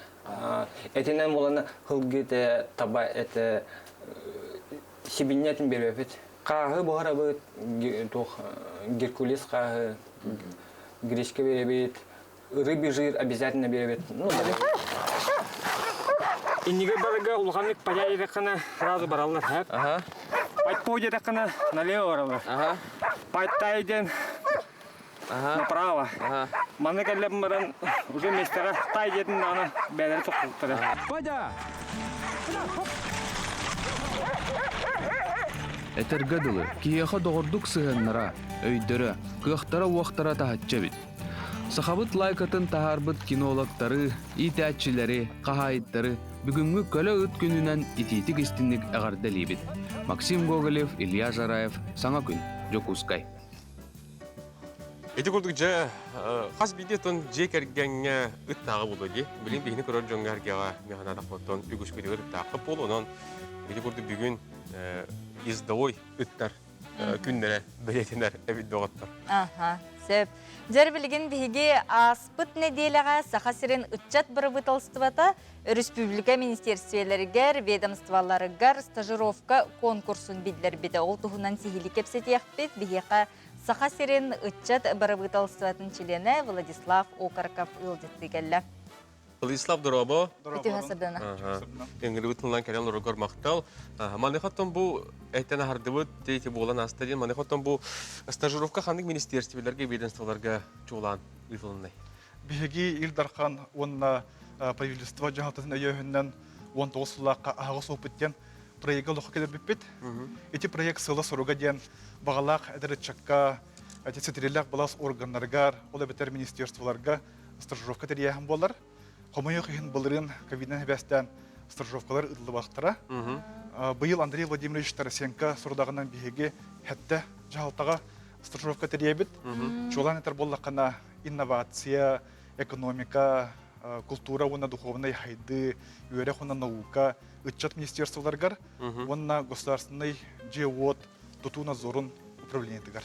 Этинен болана хылгыты таба это сибиннятин бербепет. Кагы бохара бит Геркулес кагы, гречка бербет, рыбий жир обязательно бербет. Инниге барга улганлык паяйракана сразу баралар. Ага. Пайт-пойдакана налево баралар. Ага. Пайт-тайден направо. Маны келем баран уже местера тайден ана бәлер тоқтыра. Падя! Этергадылы кияха доғырдық сығыннара, өйдірі, күйақтара уақтара тахатча бит. Сахабыт лайкатын тахарбыт кинологтары, итәтчілері, қағайыттары бүгінгі көлі үт күнінен итетік істінік әғарды лейбіт. Максим Гоголев, Илья Жараев, Саңа күн, Жокускай. Эти күрдік жа, қас бейдетон жек әргенге үт тағы болды де. Білін бейіні көрір жоңға әргеға механадақ боттон үгіс көдігір тақып бол, онан эти күрдік бүгін издовой үттар күннері білетінер әбіт доғаттар. Сөп. Жер білген бігі аспыт неделіға сақасырын үтчат бұры бұталыстыбата Республика министерствелерігер, ведомстваларығар стажировка конкурсын бидлер биді. Ол тұғынан сихилі кепсет еқпет, бігеқа Саха сирен ытчат барабыталстватын члене Владислав Окарков ылдеттигелле. Владислав Доробо. Үтү хасырдана. Энгрибутнан кәрен лоргор мақтал. Манехоттон бу әйтен хардыбыт дейти болан астадин. Манехоттон бу стажировка хандык министерствелерге, ведомстволарга чулан ыйфылындай. Биһиги Илдархан онна правительство жаңалтын өйөһүннән 19 сулакка агыс опыттен проектка лохо келер биппит. Эти проект сыла соруга ден багалак эдерчакка эти сетрелак балас органнарга, ола бетер министерстволарга стажировка терияһын болар. Хомойо хин булрын ковиднан бәстән стажировкалар ыдылбактыра. Быйыл Андрей Владимирович Тарасенко сурдагынан биһиги хәтта жалтага стажировка теребит. Чулан этер боллакана инновация, экономика, культура, уна духовная хайды, юрехуна наука, отчет министерстволаргар, уна государственный джевод, тутуна зорун управление тыгар.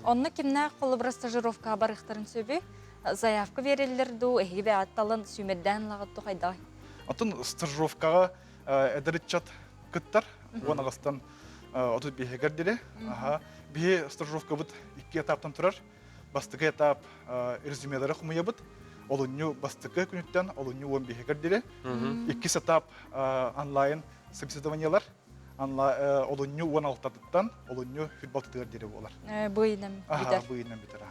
Онны кимнә колыбра стажировка барыхтарын сөбе? Заявка берелерду, эхибе атталын сүмердән лагытту хайда. Атын стажировкага эдерчат кыттар, уна гастан отут бихегер дире. Бихе стажировка бут 2 этаптан турар. Бастыкы этап резюмелары хумуябыт. Олунню бастыкы күнүттен, олунню 15 кирдире. 2 этап онлайн собеседованиялар. Олунню 16-тан, олунню футболтыгар дире болар. Быйнам битер. Быйнам битер.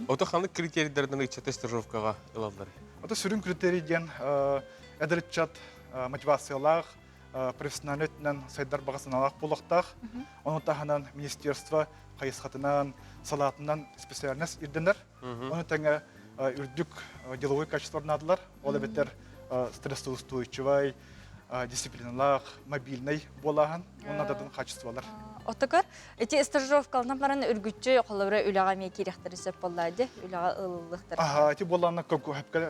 Ото хандык критерийлерден ичте стажировкага ыладылар. Ото сүрүн критерийден эдерчат мотивациялар, профессионалитнен сайдар багасыналак болуктак. Оны таханан министерство кайысхатынан, салатынан специальность ирденер. Оны таңа үрдүк деловой качестволарын адылар. Ол бетер стрессоустойчивый, дисциплиналар, мобильный болаган. Оны дадын качестволар. Отогар, эти стажировкалардан баран үргүтчө колобра үлага мекирехтер сөп боллайды, үлага ылылыктар. Эти болланын конкурсқа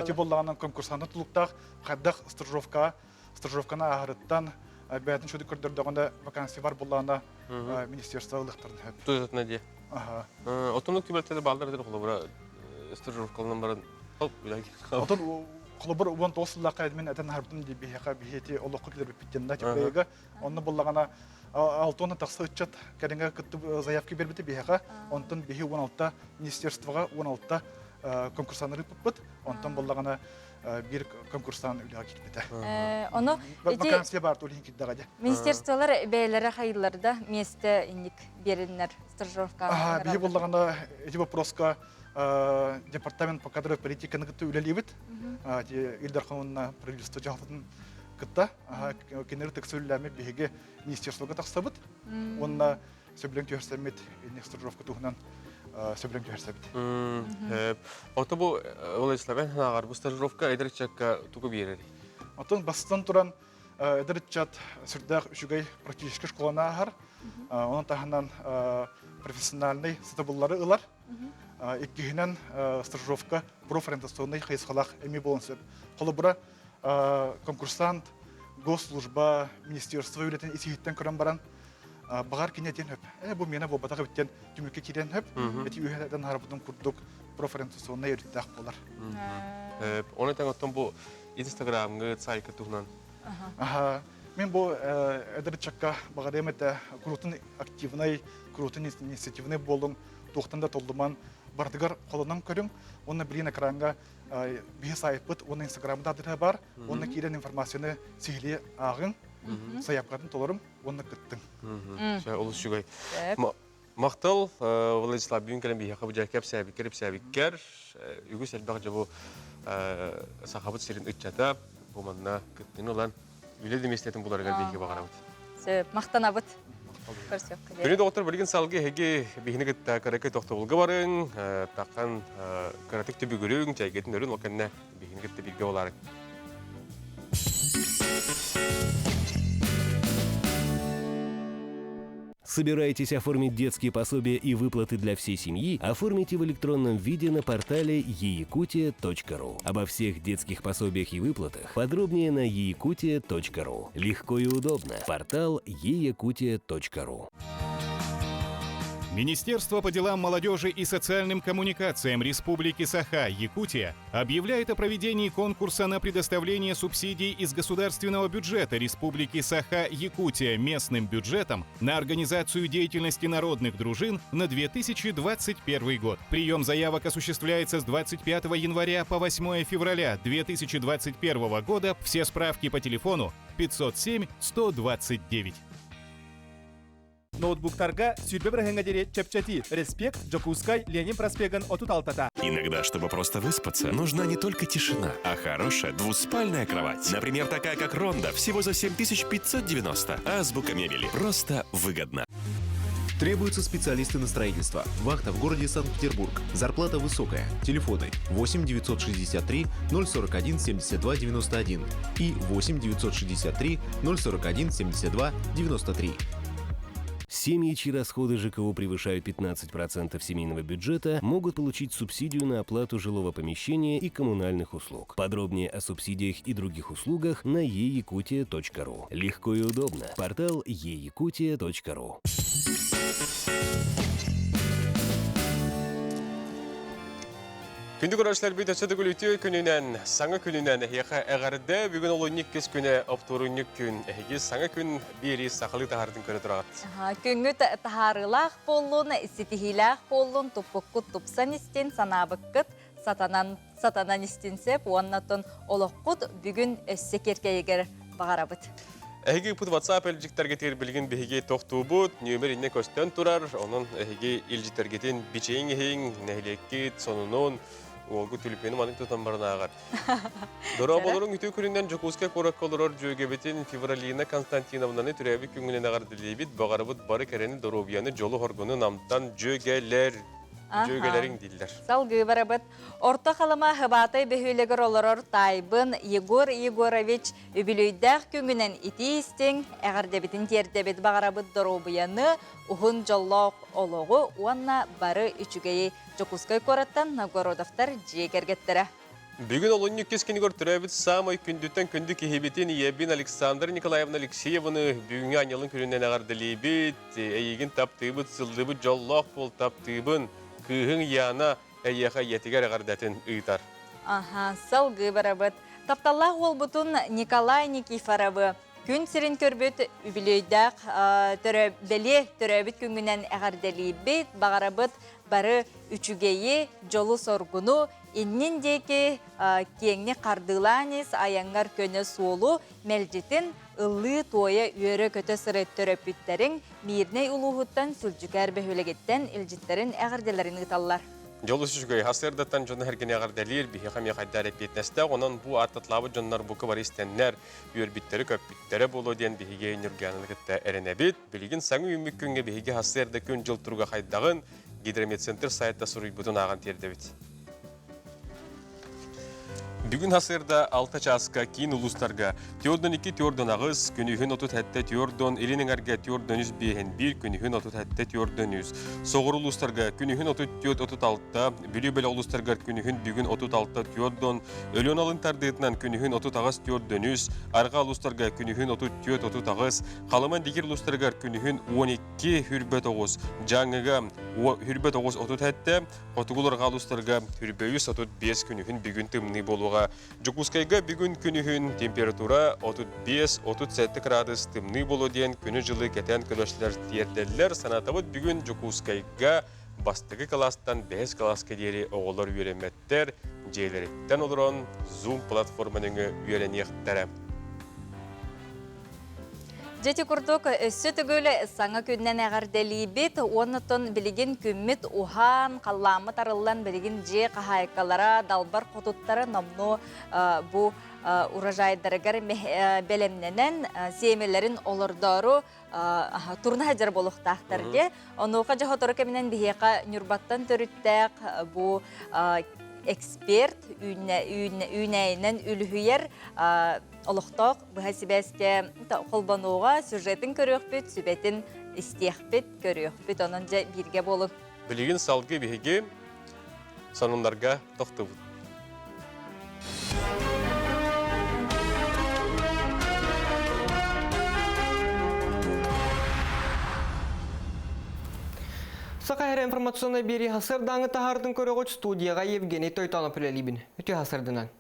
эти болланын конкурсаны тулуктак, кайдак стажировканы агырыттан бәтін шуды көрдірдіғанда вакансия бар болағына министерство ылықтарын хөп. Тузатына де. Отынлық түбәлтеді балдарды қолыбыра стажировкалынан барын қалып үләге. Отын қолыбыр 19 лаққа әдімен әтін харбытын де бейхеқа бейхеті олыққы келер біппеттенді тепрейгі. Оны болағына 6-оны тақсы үтчат кәрінгі күтті заявки бербеті бейхеқа. Онтын бейхе 16 министерствоға 16 конкурсаныры бұппыт. Онтын болағына bir konkurstan ülağa gitmedi. Onu vakansiya бар толин киддагade. Министерстволар бәйләре хайылларда месте инник береннәр стажировка. Бие буллаганда эти вопроска департамент по кадровой политике нагыты үлелибит. Илдарханна правительство жалтын кытта. Кенер тексүлләме биге министерствога таксабыт. Онна сөблен көрсәмет стажировка тухнан сөбілім көрсәбіді. Оты бұл Владиславен ағар бұл стажировка әдірітчакка тұғы береді? Отын бастан тұран әдірітчат сүрдәқ үшігай практическі школана ағар. Оның тағынан профессиональный сатабыллары ұлар. Еккігінен стажировка профориентационный қайысқалақ әмей болын сөп. Қолы бұра конкурсант, госслужба, министерство үйлетін есігіттен көрін баран бағар кенетен хөп. Бұл мені бұл батаға біттен түмікке керен хөп. Әті үйәден харбудың күрдік профориентационный өріттәқ болар. Оны тәңіттен бұл инстаграмғы сайқы тұғынан? Мен бұл әдірітчакка бағар әмәті күрутын активный, күрутын инициативный болдың тұқтында толдыман бардығар қолынан көрің. Оны білген экранға бейі сайыпыт, оны инстаграмда адыры бар. Оны керен информацияны сейле ағын. Саяпқатын толырым, оны күттің. Олыс жүгай. Мақтал, Владислав бүйін кәлем бейхақы бұл жәкеп сәбіккер. Үгі сәлбақ жабу сақабыт серін үтчата, бұл манна күттің олан үйлі деместетін бұларығар бейхе бағарабыд. Мақтанабыд. Күні доғытыр білген салғы әге бейхіні күтті қаракай тоқты бұлғы барын, таққан қаратық түбі көрің, жайгетін өрін оқанына бейхіні күтті білге оларың. Собираетесь оформить детские пособия и выплаты для всей семьи? Оформите в электронном виде на портале eyakutia.ru. Обо всех детских пособиях и выплатах подробнее на eyakutia.ru. Легко и удобно. Портал eyakutia.ru. Министерство по делам молодежи и социальным коммуникациям Республики Саха-Якутия объявляет о проведении конкурса на предоставление субсидий из государственного бюджета Республики Саха-Якутия местным бюджетом на организацию деятельности народных дружин на 2021 год. Прием заявок осуществляется с 25 января по 8 февраля 2021 года. Все справки по телефону 507-129. Ноутбуктарга сүйрбе бірәңгә дере чепчати. Респект, Джокускай, Ленин проспеган отут алтата. Иногда, чтобы просто выспаться, нужна не только тишина, а хорошая двуспальная кровать. Например, такая, как Ронда, всего за 7590. Азбука мебели. Просто выгодно. Требуются специалисты на строительство. Вахта в городе Санкт-Петербург. Зарплата высокая. Телефоны 8 963 041 72 91 и 8 963 041 72 93. Семьи, чьи расходы ЖКО превышают 15% семейного бюджета, могут получить субсидию на оплату жилого помещения и коммунальных услуг. Подробнее о субсидиях и других услугах на eyakutia.ru. Легко и удобно. Портал eyakutia.ru. Күнді көрәшілер бейт өтседі күліті күнінен, саңа күнінен әйеқі әғарды бүгін олуынник кес күні оптурынник күн. Әйеге саңа күн бері сақылы тағардың көрі тұрағат. Күнгіт тағарылақ болуын, сетихилақ болуын, тұппыққыт тұпсан істен, санабыққыт, сатанан істенсеп, уаннатын олыққыт бүгін өссекерке егер бағарабыт. Әйеге бұд WhatsApp әлжіктерге білген бейге тоқту бұд, нөмір инне көстен тұрар, оның әйеге елжіктергетін бичейін ең, нәйлекет, сонының олғы түліпені маның тұтан барына ағар. Дора болырың үті күрінден Жокуска қорак қолырыр жөгебетін Февралина Константиновнаны түрәбі күңінен ағар ділейбіт, бағарыбыт бары кәрені Доровияны жолы хоргыны намтан жөгелерің дейділер. Салғы барабыт. Орта қалыма хыбатай бөхілігір олырыр Тайбын Егор Егорович үбілейдәқ күңінен ити істен, әғардебетін тердебет бағарабыт Доровияны ұғын жоллақ олығы уанна бары үчігейі Жокускай кораттан Нагородовтар жегергеттірі. Бүгін олын нүккескені көртірәбіт самай күндіттен күнді кехебетін Ебин Александр Николаевна Алексееваны бүгінгі анялын күрінен ағардылейбет, әйегін таптыбыт, сылдыбыт жоллақ бол таптыбын, күйін яна әйеға етігер ағардатын ұйтар. Салғы барабыт. Тапталлақ ол бұтын Николай Никифоровы күн сирин көрбіт үбілейдақ беле төрәбіт күнгінен ағардылейбет, бағарабыт бары үчүгейі жолу соргуну, иннин деки кеңне қардыланес, аяңғар көне суолу, мәлжетін ыллы тойы үйері көті сырет төрөпүттерін, мирней улуғыттан сүлжүкер бөхөлегеттен илжиттерін әғірделерін ұталар. Жолу сүшігей хасырдаттан жоны әргене ағардалер, бейхам яқайдар әпетнесті, онан бұ аттатлабы жонлар бұқы бар істенлер, үйербіттері көпбіттері болу ден бейге нүргенілікті әрінәбет, білген саңы үмік күнге бейге хасырды күн жыл тұруға қайдағын Гидромедцентр сайтта сұруй бұтын аған тердебет. Бүгін хасырда 6 часқа кейін ұлыстарға теордон 2 теордон ағыз, күнігін 30 теордон, елінің әрге теордон 101, күнігін 30 теордон 100. Соғыр ұлыстарға күнігін 30-36, бүлі-бәлі ұлыстарға күнігін бүгін 36 теордон, өлен алын тардығытынан күнігін 30 теордон 100, арға ұлыстарға күнігін 30-30, қалыман дегер ұлыстарға күнігін 12 хүрбет оғыз, жаңыға хүрбет оғыз 30, қотығыларға ұлыстарға хүрбе 135 күнігін бүгін тымны болуға. Жокускайга бүгін күнігін температура 35-37 градус тымны болу ден күні жылы кетен көрөшілер тиерделер. Санатабыд бүгін Жокускайга бастығы класстан 5 класска дері оғылар үйелеметтер, жейлереттен олырын Zoom платформаның үйеленектері. Жеті күрдік өссі түгілі саңа күннен әғарделейбет, онытын білген күммет ухан, қалламы тарылан білген же қағайқалара, далбар қотуттары намну бұ ұражайдарығар бәлемненен семелерін олырдары турна хәжір болуқтақтарге. Онуға жағатыры кәмінен бігеға нүрбаттан төріттәк бұ эксперт үйнәйінен үліхүйер олықтақ бұхасибәске қолбануға сюжетін көріқпет, сүбетін істеқпет көріқпет, оның жа бірге болу. Білеген салғы бігеге соныңларға тоқты бұд. Сахар информационной бери хасыр даңы тахардың көрігіт студияға Евгений Тойтанов үлелейбін. Өте хасырдынан.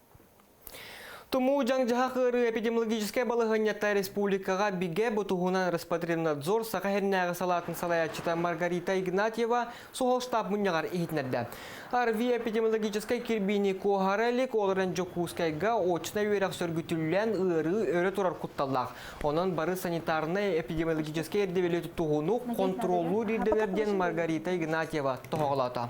Туму жаңжаға қыры эпидемиологическая балығынятта республикаға биге бұтуғынан Роспотребнадзор сақахернәғы салатын салаячыта Маргарита Игнатьева соғыл штаб мұнияғар ехетнәді. Арви эпидемиологической кирбини куахарелик олырын Жокускайга очна үйерек сөргүтіллән ыры өрі тұрар құтталлақ. Онын бары санитарный эпидемиологический ердевелеті тұғыну контролу риденерден Маргарита Игнатьева тұғылата.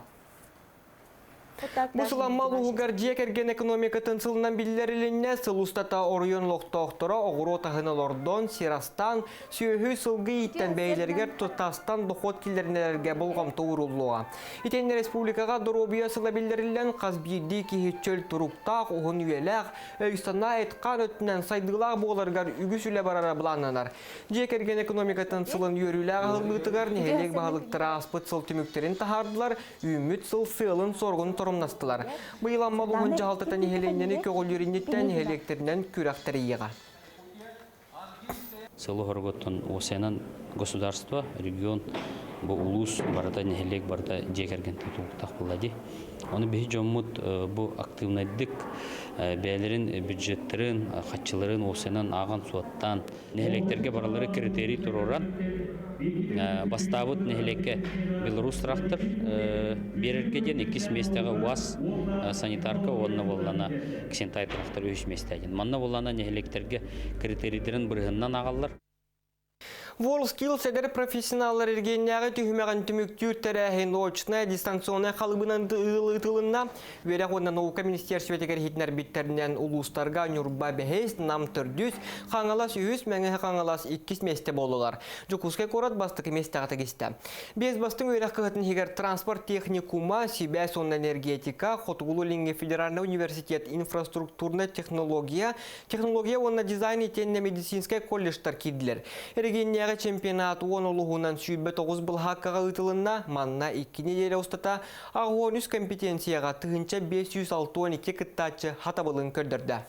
Мұсыламма луғығар жекерген экономика тынсылынан білдерілінне сылустата орыйын лоқтоқтыра оғыру тағынылордон, Сирастан, сүйөхі сылғы иттен бәйлергер тұтастан дұқот келдерінелерге болғамты ұрылуға. Итен республикаға дұробия сыла білдерілен қазбейді кейтчөл тұруқтақ, оғын үйеләқ, өйстана әйтқан өттінен сайдылақ боларғар үгісілі барара бұлананар. Жекерген экономика тынсылын үйеріләғ ғылғытығар нехелек бағылықтыра аспыт сыл түміктерін тахардылар, үміт сыл сылын сорғын тұрымнастылар. Бұйыланма бұғын жағалтатан ехеленнені көгілдерінеттен электерінен күрәқтерейеға. Сылы хорготтон осенан государство, регион, бу улус барда нехелек барда жекерген тутуктак буллади. Оны бихи жоммут бу активнайдык бәлерин бюджеттерин, хатчыларын осенан аган суаттан нехелектерге баралары критерий туруран бастабыт нехелекке Белорус трактор берерге ден 2 местегі УАЗ санитарка онна боллана ксентай трактор 3 местеген. Манна боллана нехелектерге критерийдерин бұрығыннан ағалар. WorldSkills әдір профессионаллар ергенняғы түйімеған түміктер тәрәхін очына дистанционы қалыбынан ұтылынна верек онна наука министерсветегер хитнер биттерінен улустарға нүрба бәхейс нам түрдүс қаңалас үйіз мәңі қаңалас 2 месте болулар. Жокускай корат бастықы месте ағыта кесті. Без бастың өрек қығытын хегер транспорт техникума, Сибай сон энергетика, Хотугулу Линге федеральный университет инфраструктурная технология онна дизайн етенне медицинская колледжтар киділер. Ергенняғы чемпионат он улуғынан сүйбе 9 бұл хаққаға ұтылынна манна 2 неделе ұстата ағуонүс компетенцияға тұғынша 512 кіттачы хатабылын көрдірді.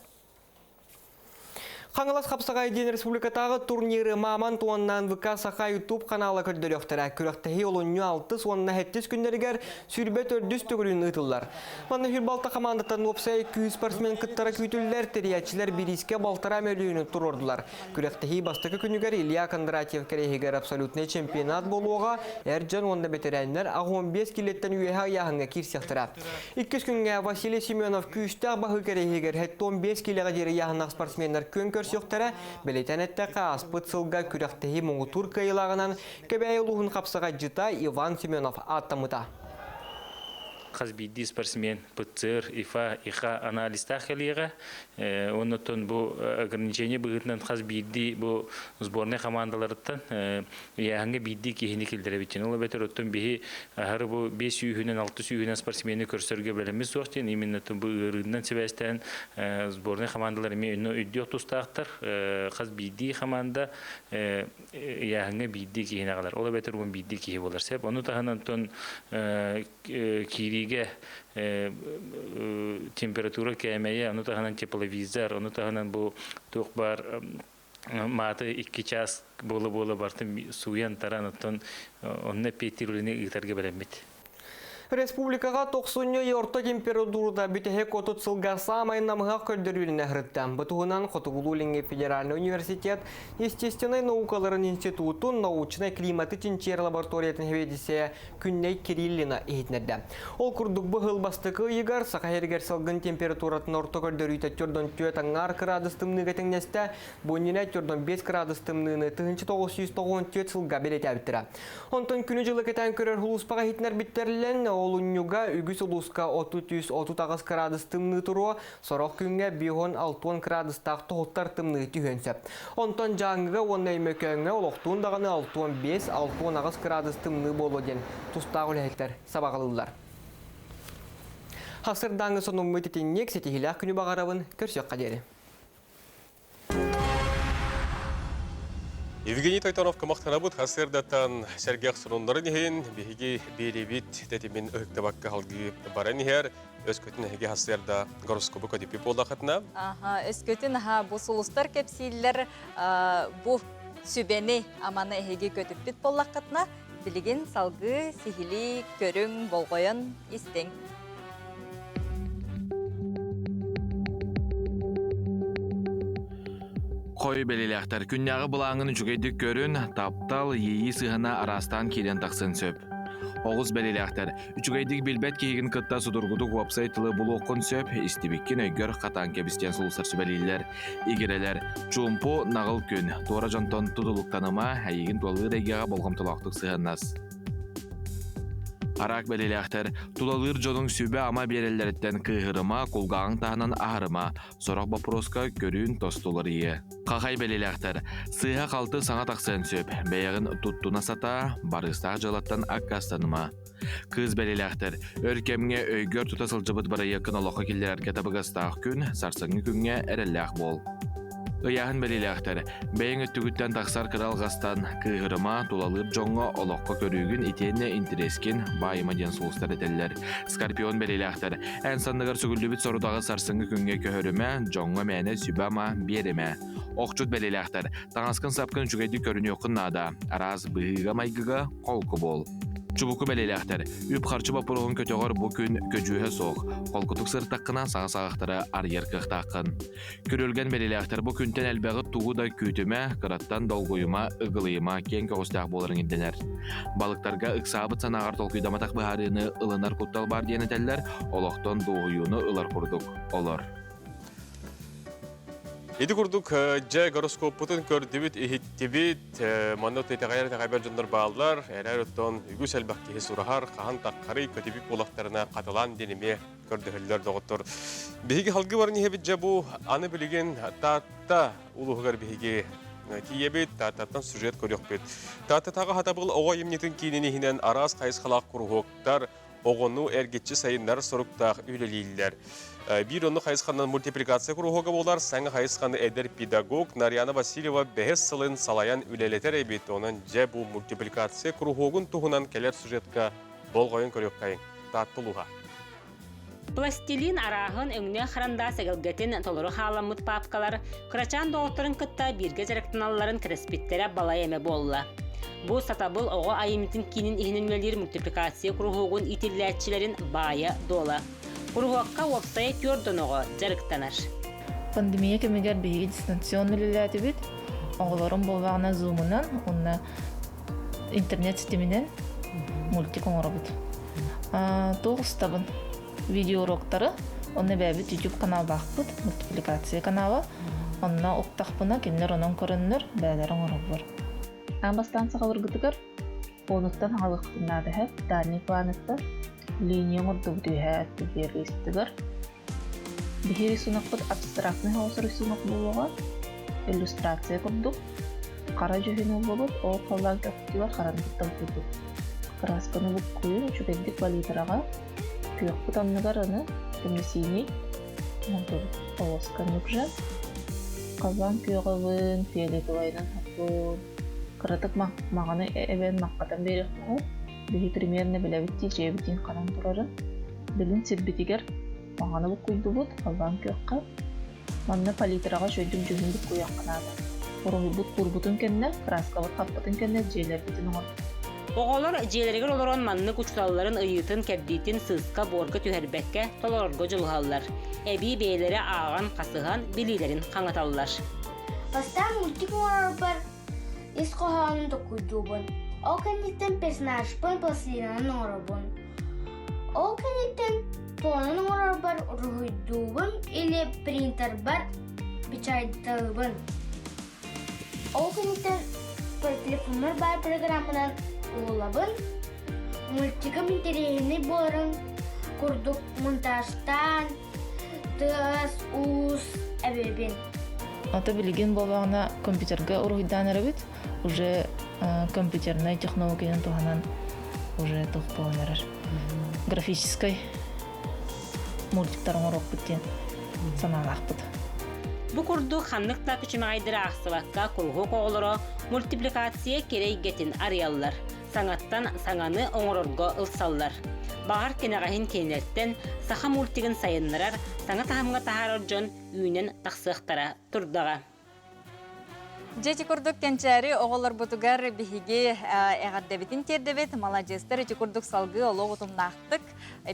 Қаңылас қапсағай ден республикатағы турниры маман туаннан ВК Саха YouTube каналы көрдір өқтірі. Көріқтіғи олынны 6 онына 7 күндергер сүрбе 400 түгілін ұтылар. Манна фирбалта командатан опсай 200 спортсмен кыттара күйтілілер, терiyatçiler біріске балтара мөліуіні тұр ордылар. Көріқтіғи бастықы күнігер Илья Кондратьев керейгер абсолютный чемпионат болуға, әржан онда бетерәнлер 15 келеттен үйеға яғынға кирсияқтыра. 2 күнге Василий Семенов күйістіғ бағы керейгер 15 келеға дері яғынақ спортсменлер көн көрсөктөрө белетенетте аспыт сылга күрәктеһи моңутур кыйлагынан кебәйылуһун капсага жыта Иван Семенов аттамыта. Қазбейді спортсмен ПЦР, ИФА, ИХА анализта хелиға. Оннотон бұл ограничение бұғытынан қазбейді бұл сборный командаларыттан яғанға бейді кейіні келдері беттен. Ола бәтір оттон бейі ағыры бұл 5 сүйінен 6 сүйінен спортсмені көрсөрге бәлеміз соқтен. Именно бұл ұрыннан себәстен сборный командаларымен үні үддіқ тұстақтыр. Қазбейді команда яғанға бейді кейіні қалар. Ола бәтір бұл бейді кейі болар. Сәп, оны тағынан тон кириге температура кәмәйе, оны тағынан тепловизор, оны тағынан бұл тоқ бар маты 2 час болы бартын суян таран, онына пейтіруліне ұйтарға бәлемет. Республикаға 90 орта температурада бүтәһе котут сылга самайнамыға көрдіріліне ғырыттан. Бұтығынан Хотугулу Линге федеральный университет естественной наукаларын институтун научной климаты тинчер лабораториятын хеведесе күнней Кириллина ехетнерді. Ол күрдік бұғыл бастықы егар сақайыргер салғын температуратын орта көрдірі тәттөрден 4 градус тымныға тәңнесті, бөніне 5 градус тымныны 990 сылга белет әбіттірі. Онтын күні жылы кетен көрер хулуспаға хетнер біттерілен Олунюга үгіс ұлысқа 30-30 градус тымны тұруы, сорық күнге 5-6 градустақ тұғыттар тымны түйенсеп. Онтан жаңығы онай мөкөңі олықтуын дағаны 6-5-6 градус тымны болу ден тұстағы үләйттер сабағылылар. Хасырдаңы соның мүтетіннек сетихіләқ күні бағарабын көрсек қадері. Евгений Тойтанов камақтанабыт хасырдаттан Сергех Сұрындарын ехен бейге беребет тәтімен ұқтабаққа қалғы баран ехер өскөтін әге хасырда гороскопы көдепі болдақытына. Өскөтін бұл сұлыстар кепсейлер бұл сүбені аманы әге көтіппет болдақытына Билигин салгы сихили көрүң болгойон истең. Қой белелектер күннәғы бұлаңын жүгейдік көрін, таптал, ейі сығына арастан келен тақсын сөп. Оғыз белелектер, үчігейдік білбет кейгін кытта судыргудық вебсайтылы бұл оқын сөп, истебеккен өйгөр қатан кебістен сұлысыр сөбелейлер, егерелер, чумпу нағыл күн, туара жонтон тұдылықтаныма, әйгін туалы дайгеға болғамтылақтық сығыннас. Арак белелектер, тулалыр жонун сүбе ама берелерден кыгырыма, кулгағын тағынан ахырыма, сорақ бапроска көрін тостулар ие. Қақай белелектер, сыға қалты саңа тақсын сөп, бәйіғін туттуна сата, барыстақ жалаттан аккастаныма. Кыз белелектер, өркемге өйгөр тутасыл жыбыт барайы кыналоқы келдерерге табығастақ күн, сарсыңы күнге әрелләқ бол. Ыяхын белелектер, бәйін өттігіттен тақсар кыралғастан кыгырыма тулалыр жоңға олоққа көрігін итенне интерескен байыма ден сұлыстар етелер. Скорпион белелектер, ән сандығыр сүгілдібіт сорудағы сарсыңы күнге көхіріме, жоңға мәне сүбама береме. Оқчут белелектер, таңасқын сапқын жүгейді көріне оқыннада, араз бұғыға майгыға қолқы бол. Чубуку белелектер, үп қарчы бапырығын көтеғыр бұл күн көжуге соқ, қолқытық сыртаққына саға-сағақтары арьер қықтаққын. Көрілген белелектер бұл күнтен әлбәғі туғы да күйтіме, қыраттан долғойыма, ұғылыйыма кен көғыстақ болырын енденер. Балықтарға ұқсабыт санағар толқүйдаматақ бұхарыны ылынар құттал бар денетелер, олықтан доғыюны ылар құрдық, олар. Эди курдук жай гороскопутун көрдүбүт ихиттибит маннот этегайар тагайбер жондар баалар эрер оттон үгүс элбакки сурахар кахан таккары көтүбүк болактарына каталан дениме көрдүхөллөр доготтор биги халгы барни хебит жабу аны билген татта улугар биги киебит таттан сюжет көрөкпүт татта тага хатабыл ого эмнетин кийинини хинен арас кайыс халак кургоктар огону эргетчи сайындар соруктак үйлелилер. Bir onu Hayıskan'dan multiplikasyon kuruğu bolar, sen Hayıskan'ı eder pedagog Nariyana Vasilyeva 5 sılın salayan üleleter ebit. Onun ce bu multiplikasyon kuruğun tuğunan keler sujetka bol koyun körük kayın. Tattılığa. Plastilin arağın önüne xaranda səgilgetin toluru halamut papkalar, kıraçan doğutların kıtta birge zərəktinalların krespitlere balay eme bolla. Bu satabıl oğu ayimitin kinin ihinilmeleri multiplikasyon kuruğun itilletçilerin baya dola. Kuruğakka website yordanoğu jarıktanar. Pandemiya kemeger bir distansiyonuliyyatı bit. Oğuların bolvağına Zoom'undan, onunla internet sisteminden multik oğura bit. Toğuz tabın video urokları, onunla bebit YouTube kanal bakbit, multiplikasiya kanalı. Onunla oktaq buna kimler onun körünler, beylerin oğura var. Ambastan sağır gıtıgır, onuktan halıqtınladı hep, dani planetta. Линия моддубдуйхат бир рисктигер. Бир рисунок бут абстрактный хаус рисунок болуга иллюстрация курдук. Кара жөһөнү болуп, ол калган каптивар карандыктан курдук. Красканы бут куюн чүгендик палитрага күйөк бутанныгар аны темесини монтуп полоска нүкжа. Калган күйөгөбүн фиолетовайнан хаппу. Кыратык маганы эбен маккатан берек болуп. Биги примерно билебитти жебитин канан турары. Билин сирбитигер мағаны бұқ күйді қалған көққа. Манна палитрага шөйдім жүгіндік күйаққанады. Ұрығы бұт бұрбутын кенне, краска бұт қаппытын кенне жейлер бітін оңыр. Oğollar jeyleriger oloron manны kuçtallaların ıyıtın kerditin sızka borga tüherbekke tolorgo jılhallar. Ebi beylere ağan kasıhan bililerin kangatallar. Бастан мультик бар искоһааны докуйдубун. Ол кенниттен персонажпын пластилинан оробун. Ол кенниттен понун оробар руйдубун или принтер бар бичайдыбын. Ол кенниттен телефондар бар программадан улабын. Мультикам интересный боларын курдук монтажтан тас ус эбебин. Ата билген болғана компьютерге уруйдан эрбит, уже компьютерный технологиядан туганан уже тухпалар. Графической мультиктарын урок биттен саналакпыт. Bu kurdu xanlıqta küçümeydir ağsıvakka kurgu koğuluru multiplikasiya kereygetin arayallar. Sanattan sananı oңорорго ılsallar. Bağır kenagahin kenertten saha multigin sayınlarar, sana tahamga taharorjon üyünün taqsıqtara turdağa. Жети курдук кенчари оголор бутугар биһиги эгардебитин тердебит молодецтер жети курдук салгы ологутумнахтык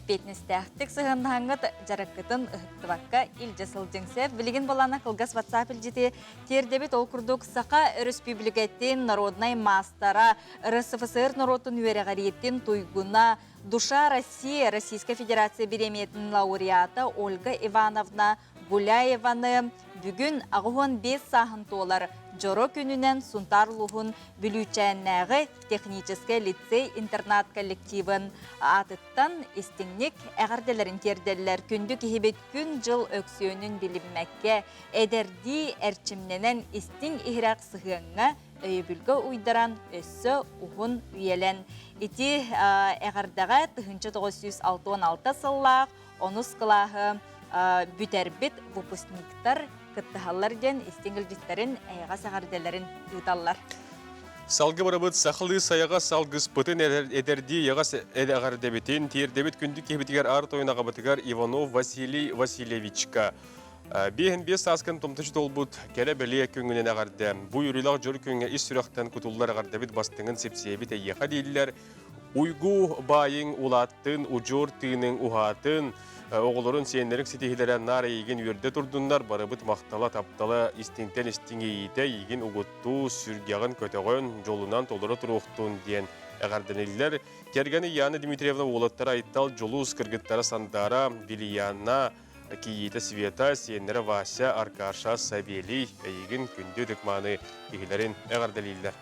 петнестяхтык сыгындахангыт жараккытын ыхыттыбакка илже сылжыңсеп билигин болана кылгас WhatsApp илжити тердебит ол курдук сака республикаттин народной мастара РСФСР народун үерегариеттин туйгуна Душа России Российской Федерации биремиятын лауреата Ольга Ивановна Гуляеваны бүгін ағуын 5 сағын толар жоро күнінен сунтарлуғын бүлүчәннәғы технический лицей-интернат коллективын атыттан истинник әғарделерін терделер күнді кехебет күн жыл өксүйінің білінмәкке әдерді әрчімненен истин ихрақ сығыңа өйбүлгі уйдаран өссі ұғын үйелен. Ити әғардаға 1916 сыллақ, онус қылағы бүтербит выпускниктар кыттахаллар ден истингілдеттерін әйға сағарделерін ұйталлар. Салғы барабыт сақылы саяға салғыз бұтын әдерді яғас әдәғардебетін тердебет күнді кебетігер арт ойнаға бұтығар Иванов Василий Васильевичка. Бейін бес асқын тұмтышы толбұт кәрі бәле көңінен ағарды. Бұй үрілақ жөр көңе іс сүрақтан күтулар ағардабет бастыңын сепсебет әйеға дейлілер. Уйгу байың улаттын, ұжор тыының ұғатын, оғылырын сенлерін сетехілерін нар еген үйерде тұрдыңдар, барыбыт мақтала таптала истинтен истингейді еген ұғытту сүргеғын көтеғын жолынан толыры тұруқтың ден әғарденелілер. Кергені Яна Дмитриевна олаттара айттал жолу ұскіргіттара сандара, Вилияна, Киеті Света, сенлері Вася, Аркаша, Сабели, еген күнді дүкманы егілерін әғарделелілер.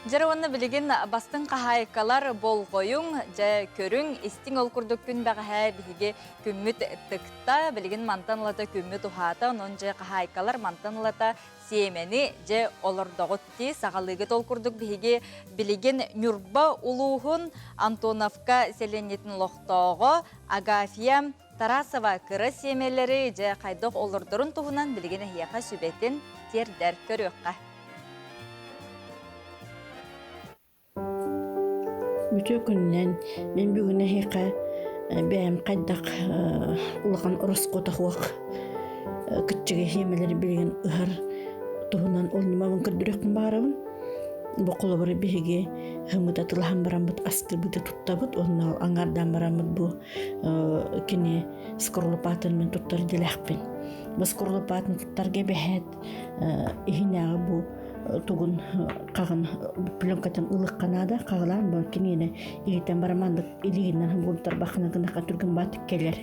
Жары оны білеген бастың қағайқалар бол қойың, жа көрің, істің ол күрдік күн бәғі бігі күмміт тұқта, білеген мантанылата күмміт ұхата, оның жа қағайқалар мантанылата семені жа олырдығытты, сағалығы ол күрдік бігі білеген Нүрба ұлуғын Антоновка селенетін лоқтауғы, Агафия Тарасова кірі семелері жа қайдық олырдырын тұғынан білеген әйеқа сүбетін тердер көріққа. Бүтө күннен мен бүгін әйеқа бәйім қайдақ ұлған ұрыс қотақуақ күтчіге семелері білген ұғар тұғынан ол немавын күрдірекпін барабын. Бұл қолы бары бейге ғымыда тылған барамыд астыр бұды тұттабыд, оның аңардан барамыд бұл кене скорлы патын мен тұттар деләқпен. Бұл скорлы патын тұттарға бәхет ихинағы бұл тугун қағын пленкатын ылық қанада қағылан бұл кенені егетен барамандық илігінен ғымғылтар бақына ғынаққа түрген батық келер.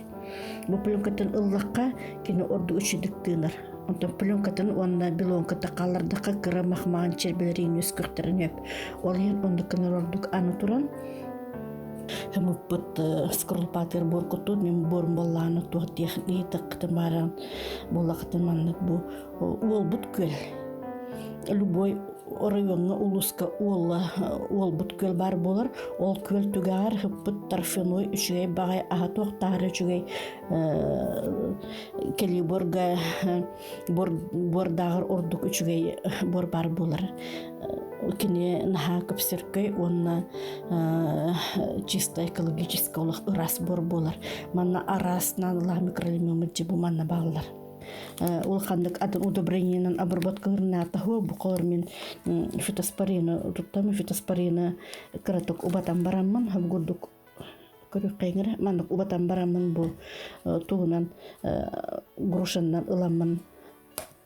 Бұл пленкатын ылыққа кені орды үшідік тыынар. Онтан пленкатын онына билонката қалардыққа кыра мақмаған чербелерін өскіртірін өп. Ол ең ондықыныр ордық аны тұран. Хымып бұт скорлпатыр бор құтуд, мен борын болланы туғы техники таққытын баран боллақытын маннық бұл. Ол бұт көл. Любой районна улуска ол бұт көл бар болар, ол көл түгәр хыппыт тарфеной үшігей бағай аға тоқтары үшігей келі бордағыр ордық үшігей бор бар болар. Кене наха көпсіркей, онна чисто экологическа олық ырас бор болар. Манна арасынан ұлға микроэлемент жебу манна бағылар. Ол қандық атын удобрениянан обработкаларына атаху бұқалар мен фитоспорина тұттамы, фитоспорина кіратық убатан барамын, ғабғырдық көрік қайыңыры, мандық убатан барамын бұл туғынан грушаннан ыламын,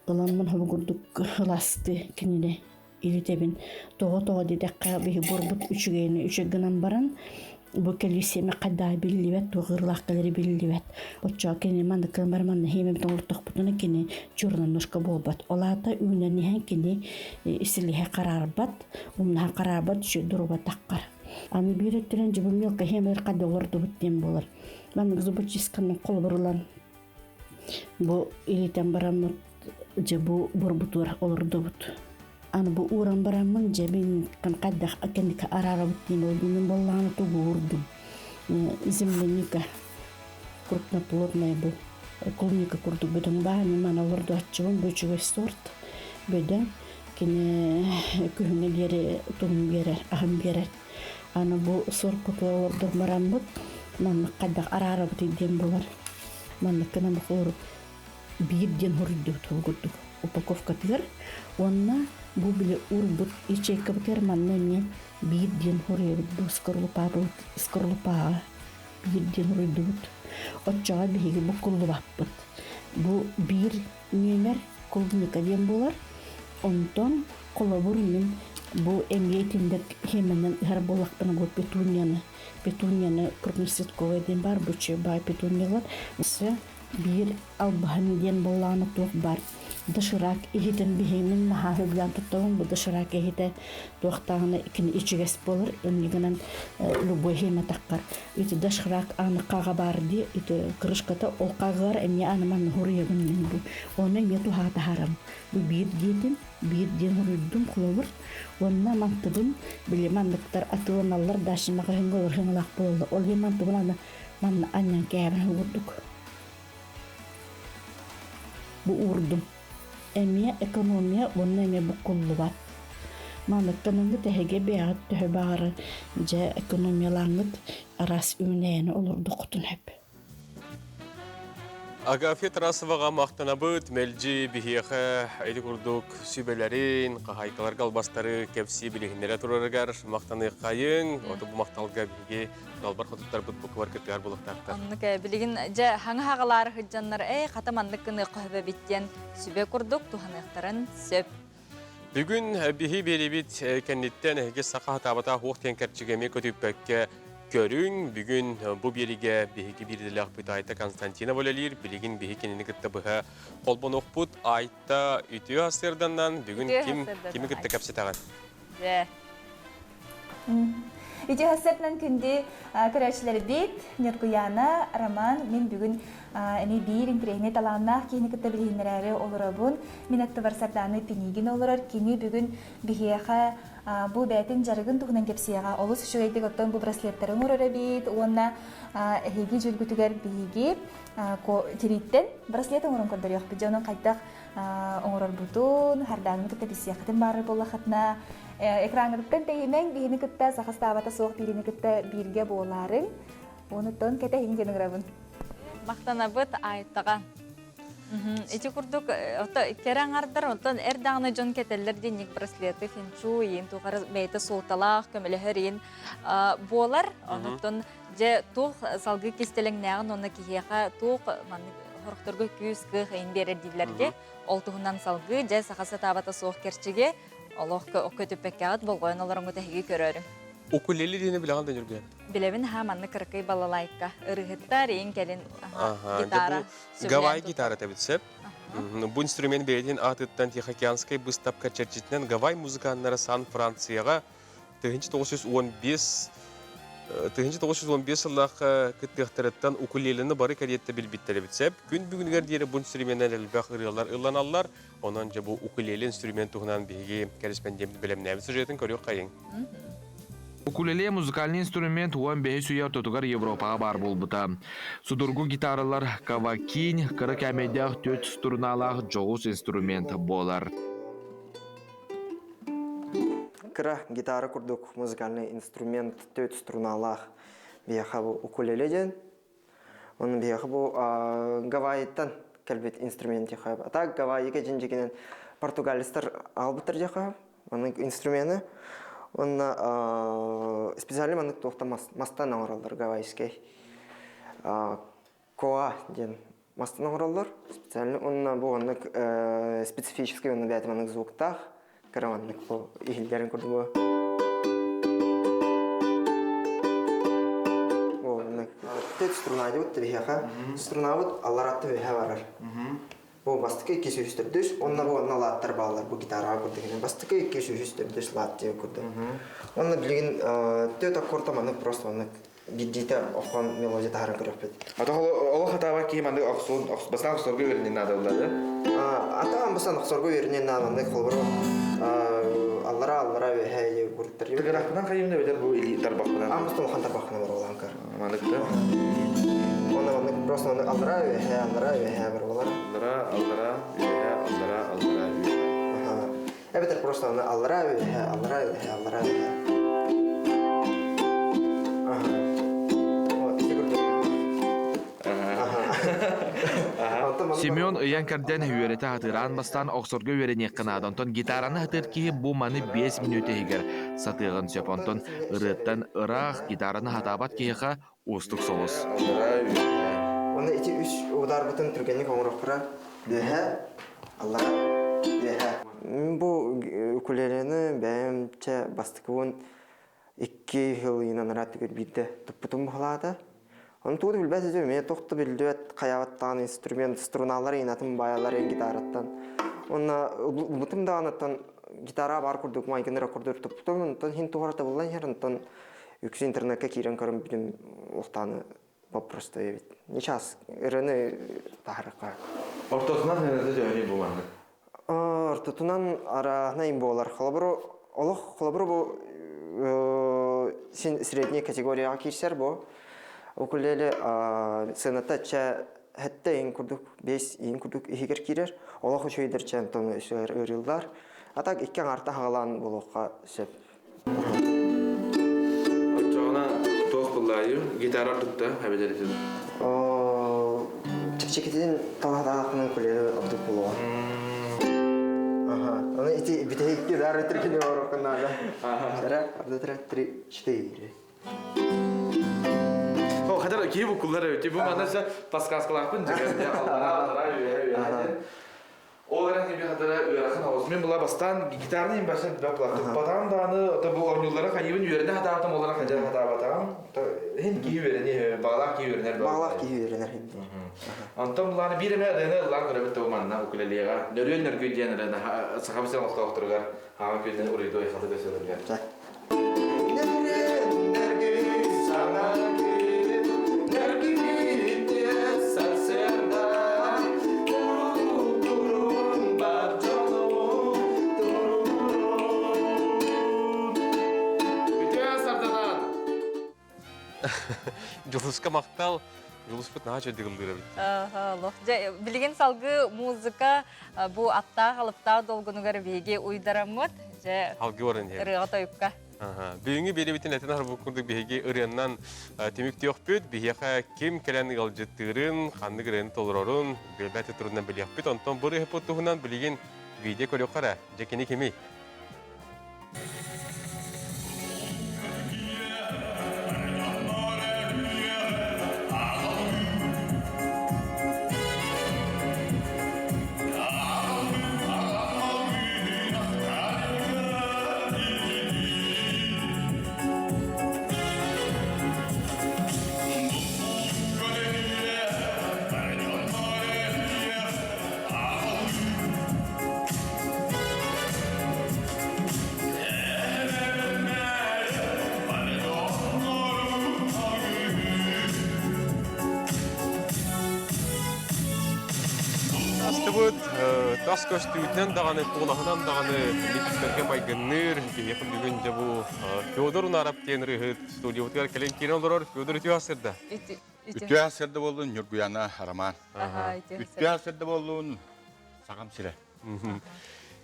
ғабғырдық ласты кенене илетебін. Тоға дедекқа бейі борбыт үшігейіні үшігінан баран, бұл кәлі семе қайдағы білілівет, тоғырлақ кәлері білілівет. Отча кәне манды кәлмарманны хеймемтің ұрттық бұтыны кәне чурнан нұшқа болбат. Олата үйінен нехен кәне ісіліге қарарбат, ұмнаға қарарбат үші дұруба таққар. Аны бүйреттірен жібі мелка хемер қады оларды бұттен болар. Манды зубочисканның қол бұрылан. Бұл елетен барамын жібі бұрбұтуар оларды бұт. Аны бұл уран барамын жабин қаддақ акеника арара бұттен олдың болланы тұғы ұрдым. Земляника крупноплодная бұл. Клубника күрді бүдің ба, неман оларды атчығын бөчігі сорт. Бөді кені күхіңе бері, тұғын бері, ағын бері. Аны бұл сорт құты оларды барамын, манны қаддақ арара бұттен болар. Манны кені бұл бейірден ұрды тұғы күрдік. упаковкатыр. Онна бу биле урбут ичейка бутер манна мен бир ден хоребит бу скорлупа бир ден ройдут. Отчага биги бу куллубаппыт. Бу бир нөмер колдуника ден болар. Онтон колобурмен бу эмгейтиндек хеменен хар болактан го петунияны крупносветковый ден бар буче бай петуниялар. Все бир албахан ден болланы тук бар. Дышырак ихитен бихемин нахахы билан туттауын бу дышырак ихите туктагына икини ичигес болар. Өннигенен любой хема таккар. Ити дышырак аны кага бар ди, ити крышката ол кагар эмне аныман хуриягын бу. Оны мету хата харам. Бу бир детин, бир ден хуриддум куловыр. Онна мантыбын билемандыктар атылыналар дашымага хынгылыр хыңылак болду. Ол хемантыбын манна аннан кәбін урдук. Бу урдум. Эмия экономия онна эме бу куллубат. Мамыктаныңды тәһеге бәғыт төхі бағыры жа экономиялаңыт арас үнәйіні олырды құтын әп. Агафет Расоваға мақтанабыт, мәлжі бихеқі әйді күрдік сүйбелерін, қағайқалар қалбастары кәпсі білігінлері тұрарығар, мақтаны қайың, оты бұл мақталға біге қалбар құтыптар бұд бұқы бар кіртігар болықтақтар. Онны кәй білігін жа хаңы хағалары хыджанлар қатамандыққыны қойбе біттен сүйбе күрдік тұханықтарын сөп. Бүгін бігі беребет кәнеттен әге сақа табата хоқтен кәрчігеме көтіппәкке көрің. Бүгін бұл береге бігі берділі ақпыт айта Константина Волялир, білігін бігі кенені күтті бұға қолбын оқпыт айта үті асырданнан бүгін кемі күтті кәпсі таған? Үті асырдан күнді көрәшілері бет, Нергуяна, Роман, мен бүгін әне бір интернет алаңнақ кені күтті білгенлері олырабын. Мен әтті барсарданы пенеген олырар, кені бүгін бігеға бұл бәтін жарығын тұғынан кепсияға олыс үшігейдік оттан бұл браслеттарын ұрары бейт, онына әйге жүргітігер бейге керейттен браслетін ұрын көрдір еқ бейді, оның қайдақ оңырар бұтын, хардағын күтті бейсияқытын бары болы қытына экранғырттан тәйімен бейіні күтті сақыстабата соқ берені күтті берге боларын, оны тұн кәті хеңген ұғырабын. Мақтанабыт айттаған. Эти курдук керен ардар, онтон эрдағыны жон кетелер денек браслеты, финчу, ең туғар бәйті солталақ, көмілі болар. Онтон же туқ салғы кестелің нәғын, оны кейеға туқ хорықтырғы күйіз күйіз ең бері дивлерге, ол туғынан салғы, же сақасы табата соқ керчіге, олық көтіппәкке ағыт болғойын оларыңғы тәхеге көрерім. Укулеле дейіні біле қалдан жүрген? Білевін хаманны кырқай балалайыққа. Үрғыттар ең кәлін гитара. Гавай гитара тәбітсеп. Бұл инструмент бәйден атыттан Тихоокеанскай бұстапқа чәрчетінен Гавай музыканлары Сан-Францияға 1915 жыллақ күттіқтіріттен укулелені бары кәдетті білбеттері бітсеп. Күн бүгінгер дейірі бұл инструменттен әлбәқ ұрылар ұланалар. Онан жа бұл укулеле инструмент тұғынан бейге кәріспендемді білемнәбі сюжетін көрек қайын. Укулеле музыкальный инструмент уан бәхи сүйер тұтығар Европаға бар болбыта. Судургу гитаралар кавакин, кыры кәмедяқ төт струналақ жоғыз инструмент болар. Кыра гитара күрдік музыкальный инструмент төт струналақ бияқа бұл укулеле ден. Оның бияқа бұл гавайыттан кәлбет инструмент деқайып. Атақ гавайыға жен-жекенен португалистар албыттар деқайып. Оның инструменті. Онна специально маннык тоқта мастан аңыралдар гавайскай. Коа ден мастан аңыралдар. Специально онна бұғаннык специфический онна бәті маннык звуктақ. Кіраманнык бұл ихілдерін көрді бұл. Төт струнайды бұтты бейхақа. Струна бұт алларатты бейхе барар. Бұл бастықы 200-3, онна бұл налаттар бағалар бұл гитараға көрдігінен. Бастықы 200-3 лат деп көрді. Онна білген төт аккорда манық просто онық биддейті оққан мелодия тағарын көріп беді. Ата олы қатаға кейін манық басынан ақсорғы өрінен нады олады? Атаған басынан ақсорғы өрінен надандық қолбыры аллара өйхәйе көріптір. Тігірақтынан қайымда өдер бұл тарбақпынан? Амыстың оған тарбақпынан бар олан көр. Манықты? Онна манық просто аллара өйхәйе бар олар. Аллара, өйхәйе. Әбетер просто аллара өйхәйе. Семен ыян кәрден үйереті хатыран бастан оқсорға үйеренек қынадонтон гитараны хатыр киі бұ маны 5 минут егер сатығын сөпонтон ырыттан ырақ гитараны хатабат киіға устық соғыз. Оны ити үш удар бұтын түргені қоңырықыра бөһә, Аллаға бөһә. Бұл укулелені бәйімче бастықуын 2 жыл инан ратығыр бейді тұппытым бұғылады. Оны туды білбәт өзі, мен тоқты білдует қаяваттан инструмент, струналары инатын баялары гитараттан. Оны бұтым да анаттан гитара бар күрдік, майгенера күрдік тұппытым, онтан хин туғарата болан ер, онтан үксі интернетке кейрен көрім білім оқтаны попросто ебет. Не час, іріні тағырыққа. Ортасынан нәнәді жөне болманды? Ортасынан арағына ем болар. Қолабыры бұл средний категорияға кейсер бұл. Укулеле сыната ча хәтта ең күрдік, 5 ең күрдік егер керер. Олақ үшейдер чән тоны үшер өрілдар. Атак иккен арта ғалан болуққа сөп. Жоғына тоқ бұллайы, гитара тұтты, әбедер етеді? Чіп-чекетен талғадағының күлері абдық болуға. Оны ити бітейікке дары түркіне орықынады. Сәрі, абды тұры 3-4. Хотя кейбір күлдері өте, бұл маңнаса пасқасқылақпын жүгенде қалдыра. Ол әрән кебе қатыра үйерақын ауыз. Мен бұла бастан гитарны ең бәсін бәп бұлақтым. Батам даны, бұл ойнылары қайыбын үйерінде хатаатым оларға қайда хатаабатам. Хен кей үйеріне, бағалақ кей үйерінер. Бағалақ кей үйерінер хенде. Антон бұланы бір еме әдені ұлан көрәбітті болманына ұкілелеға. Нөрен нөргөй дейін сақабысен оқты оқтырғар. Ағын көйден ұрайды ойқаты көсілірге. Жылыска мақтал, жылыспыт наға жөдігілдері бит. Білген салғы музыка бұл атта қалыпта долғынығар беге ұйдарамыд. Алғы орын ер. Рыға тойыпқа. Бүгінгі бері бітін әтін арбы күрдік беге үреннан темікті өкпөд, бейеқа кем кәләні ғалжеттігірін, қанды кірені толырорын, бәті тұрынан білі өкпөд, онтан бұры хепоттығынан білген видео көрі қара, жекені кемей. Тас көстүйтен дағаны, тоғылағынан дағаны лепістерге майгынныр, бейекін бүгін жабу Федорун арап тенірі ғыд студия өтігер кәлен кейін олырыр. Федор үті асырды? Үті асырды болуын Нүргуяна Араман. Үті асырды болуын Сағам Сире.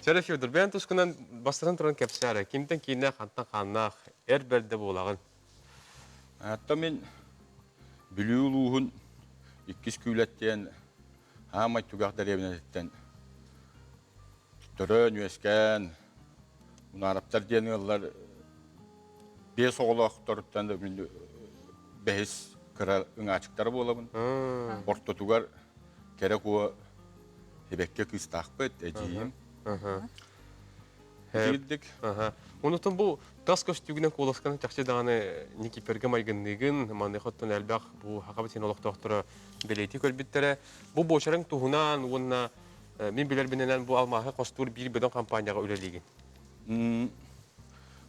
Сәрі Федор, бән тұсқынан бастырын тұрын кәпсәрі, кемден кейіне қанттан қаннақ, әр бәрді болағын? Әтті мен бүлі ұлуғын 2 күйлеттен Амай тугақдар ебінеттен түрін өскен, ұнараптар дені олар 5 оғылақ тұрыптан да 5 кіра ұңачықтары болабын. Орта туғар кәрі қуы хебекке күстақ бөт, әжейім. Жегілдік. Онытын бұл тас көстігінен қоласқаны тәқсе дағаны некеперге майгынлығын, маңдай қоттан әлбәқ бұл хақабы сен олықтақтыры белейті көлбіттері. Бұл бошарың тұғынан, онына мен білер біненен бұл алмағы қостуыр бір бөден компанияға өлелеген.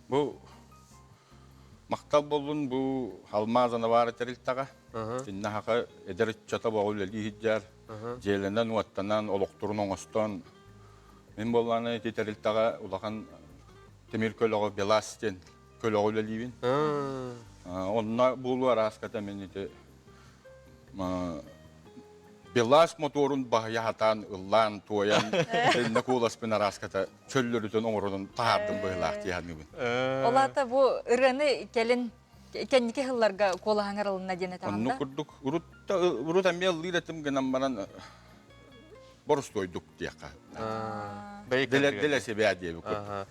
Бұл мақтал болуын бұл алма занавары тәрілтаға. Сенна хақа әдір чата бұл өлелі хиджар. Желінен уаттанан олықтырын оңыстан. Мен болғаны тәрілтаға ұлақан темір көліғі беластен көліғі өлелейбін. Онына бұл араската мен Белас моторун бағияғатан ұллан, туян, накуласпен араската чөллөрүтін оңырудын тағардын бұғылақ дейгенігін. Олата бұл ұрыны кәлін кәнеке ғылларға қолы аңырылына дене тағында? Оны күрдік. Ұрут әме ұллыр әтім генен баран борстойдук дияка. Бәйік Деле себе дебі көп.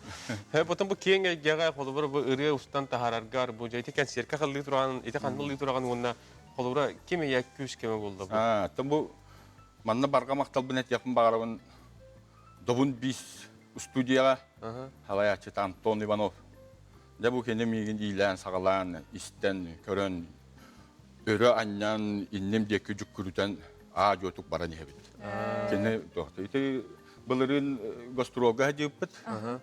Потом bu keң әйгеға қолыбыр bu ыры ұстан тахараргар bu жайты консерка қылды тұрған, ите қандылы тұрған онна қолыбыра кеме яқкүш кеме болды bu. Тым bu манна барға мақтал бұнет яқын бағарабын добын бис студияға халаячы Антон Иванов. Да bu кені меген илән, сағалан, истен, көрін, өрі аннан, иннем декі жүк күрітен жотук бара не бит. Кені тоқты. Ите Былырын гастролга jöpпит.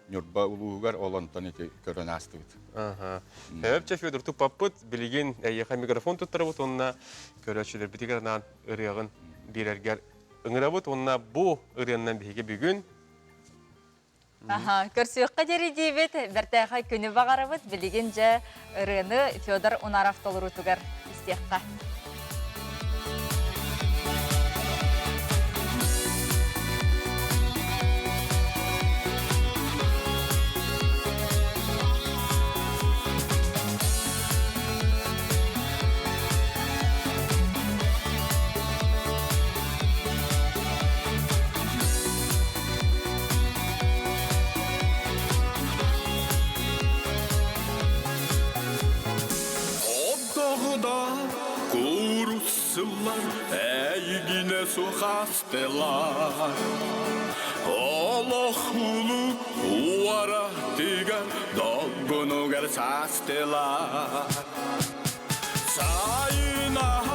Нюрба улугар олантан ите көрөн асты бит. Әпчә Федор тупаппыт, билеген әйеха микрофон туттырабыт, онна көрәчелер битигәрнән ырыягын бирергәр ыңырабыт, онна бу ырыяннан биге бүгүн. Көрсөккә дәри дибет, бертәхә көне багарабыт, билеген жа ырыны Федор Унаров толыру тугар истекка. Әйгіне сухастылар Олохулу уара тигер Долгунугер састылар Сайна